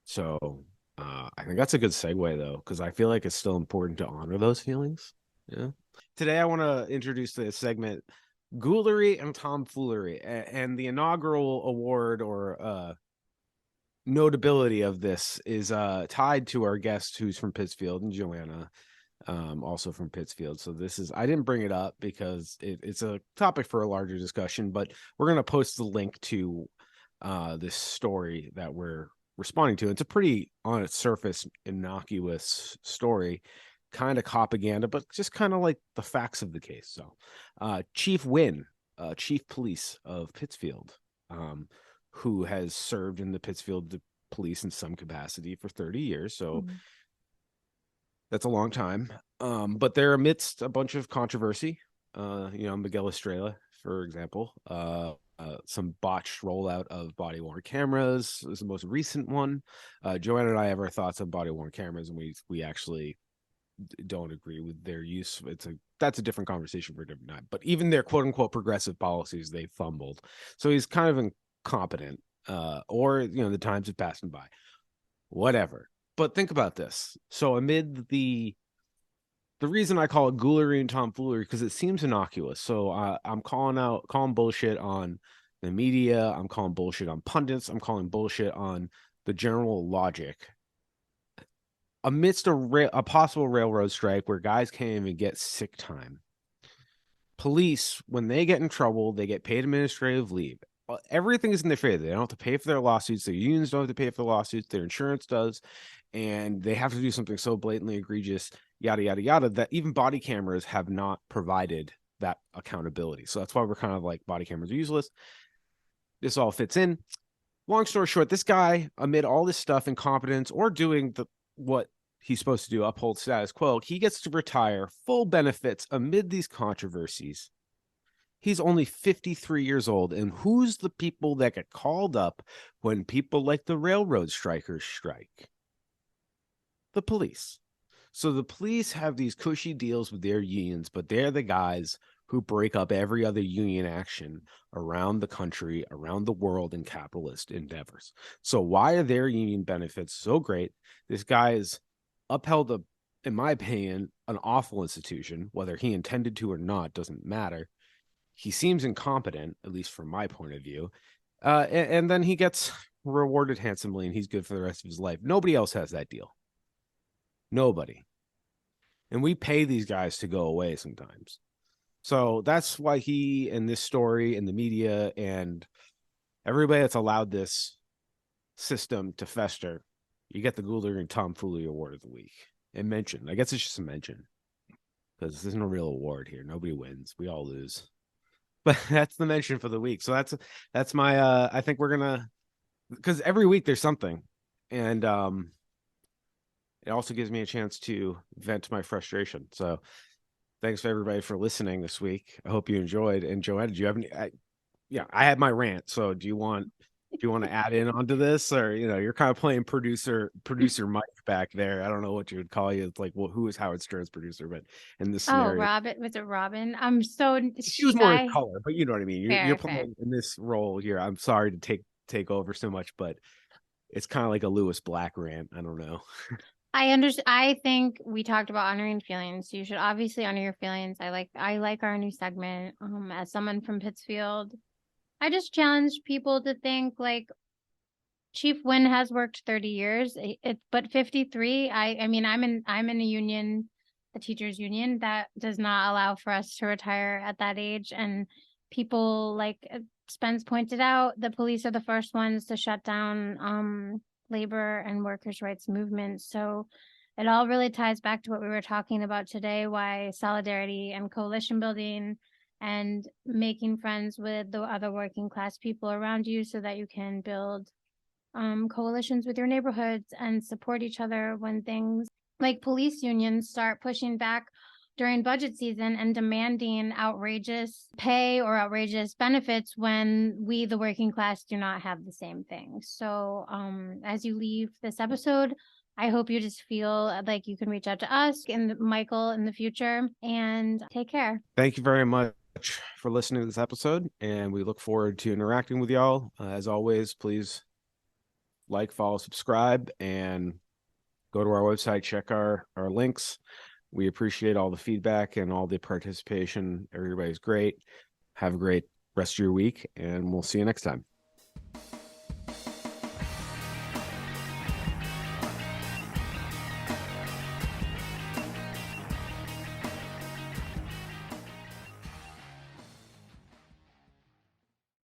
So I think that's a good segue, though, because I feel like it's still important to honor those feelings. Yeah. Today, I want to introduce the segment Ghoulery and Tomfoolery, and the inaugural award or notability of this is tied to our guest who's from Pittsfield, and Joanna, also from Pittsfield. So I didn't bring it up because it's a topic for a larger discussion, but we're going to post the link to this story that we're responding to. It's a pretty, on its surface, innocuous story, kind of propaganda, but just kind of like the facts of the case. So Chief Wynn, chief police of Pittsfield, who has served in the Pittsfield police in some capacity for 30 years. So that's a long time. But they're amidst a bunch of controversy. Miguel Estrella, for example, some botched rollout of body-worn cameras is the most recent one. Joanna and I have our thoughts on body-worn cameras, and we actually don't agree with their use. That's a different conversation for a different time. But even their quote-unquote progressive policies, they fumbled. So he's kind of incompetent, or the times have passed him by. Whatever. But think about this. So amid the reason I call it ghoulery and tomfoolery, because it seems innocuous. So I'm calling bullshit on the media. I'm calling bullshit on pundits. I'm calling bullshit on the general logic. Amidst a possible railroad strike where guys can't even get sick time, police, when they get in trouble, they get paid administrative leave. Everything is in their favor. They don't have to pay for their lawsuits. Their unions don't have to pay for the lawsuits. Their insurance does. And they have to do something so blatantly egregious, yada, yada, yada, that even body cameras have not provided that accountability. So that's why we're kind of like, body cameras are useless. This all fits in. Long story short, this guy, amid all this stuff, incompetence, or doing what he's supposed to do, uphold status quo, he gets to retire, full benefits amid these controversies. He's only 53 years old. And who's the people that get called up when people like the railroad strikers strike? The police. So the police have these cushy deals with their unions, but they're the guys who break up every other union action around the country, around the world in capitalist endeavors. So why are their union benefits so great? This guy is upheld in my opinion, an awful institution. Whether he intended to or not doesn't matter. He seems incompetent, at least from my point of view. And then he gets rewarded handsomely and he's good for the rest of his life. Nobody else has that deal. Nobody. And we pay these guys to go away sometimes. So that's why he and this story and the media and everybody that's allowed this system to fester, you get the Goulder and Tomfoolery Award of the Week. And mention. I guess it's just a mention. Because there's no real award here. Nobody wins. We all lose. But that's the mention for the week. So that's my I think we're gonna, because every week there's something. And it also gives me a chance to vent my frustration. So thanks for everybody for listening this week. I hope you enjoyed. And Joanna, do you have any I had my rant. So do you want to add in onto this, or you're kind of playing producer Mike back there? I don't know what you would call you. It's like, well, who is Howard Stern's producer? But in this scenario, Robin, was it Robin? I'm so she was more in color, but you know what I mean. You're fair. playing in this role here. I'm sorry to take over so much, but it's kind of like a Lewis Black rant. I don't know. I understand. I think we talked about honoring feelings. You should obviously honor your feelings. I like our new segment. As someone from Pittsfield, I just challenge people to think like Chief Wynn has worked 30 years, but 53. I mean, I'm in a union, a teachers union that does not allow for us to retire at that age. And people like Spence pointed out, the police are the first ones to shut down labor and workers' rights movements. So it all really ties back to what we were talking about today, why solidarity and coalition building and making friends with the other working class people around you so that you can build coalitions with your neighborhoods and support each other when things like police unions start pushing back during budget season and demanding outrageous pay or outrageous benefits when we, the working class, do not have the same thing. So as you leave this episode, I hope you just feel like you can reach out to us and Michael in the future, and take care. Thank you very much for listening to this episode, and we look forward to interacting with y'all. As always, please like, follow, subscribe, and go to our website, check our links. We appreciate all the feedback and all the participation. Everybody's great. Have a great rest of your week, and we'll see you next time.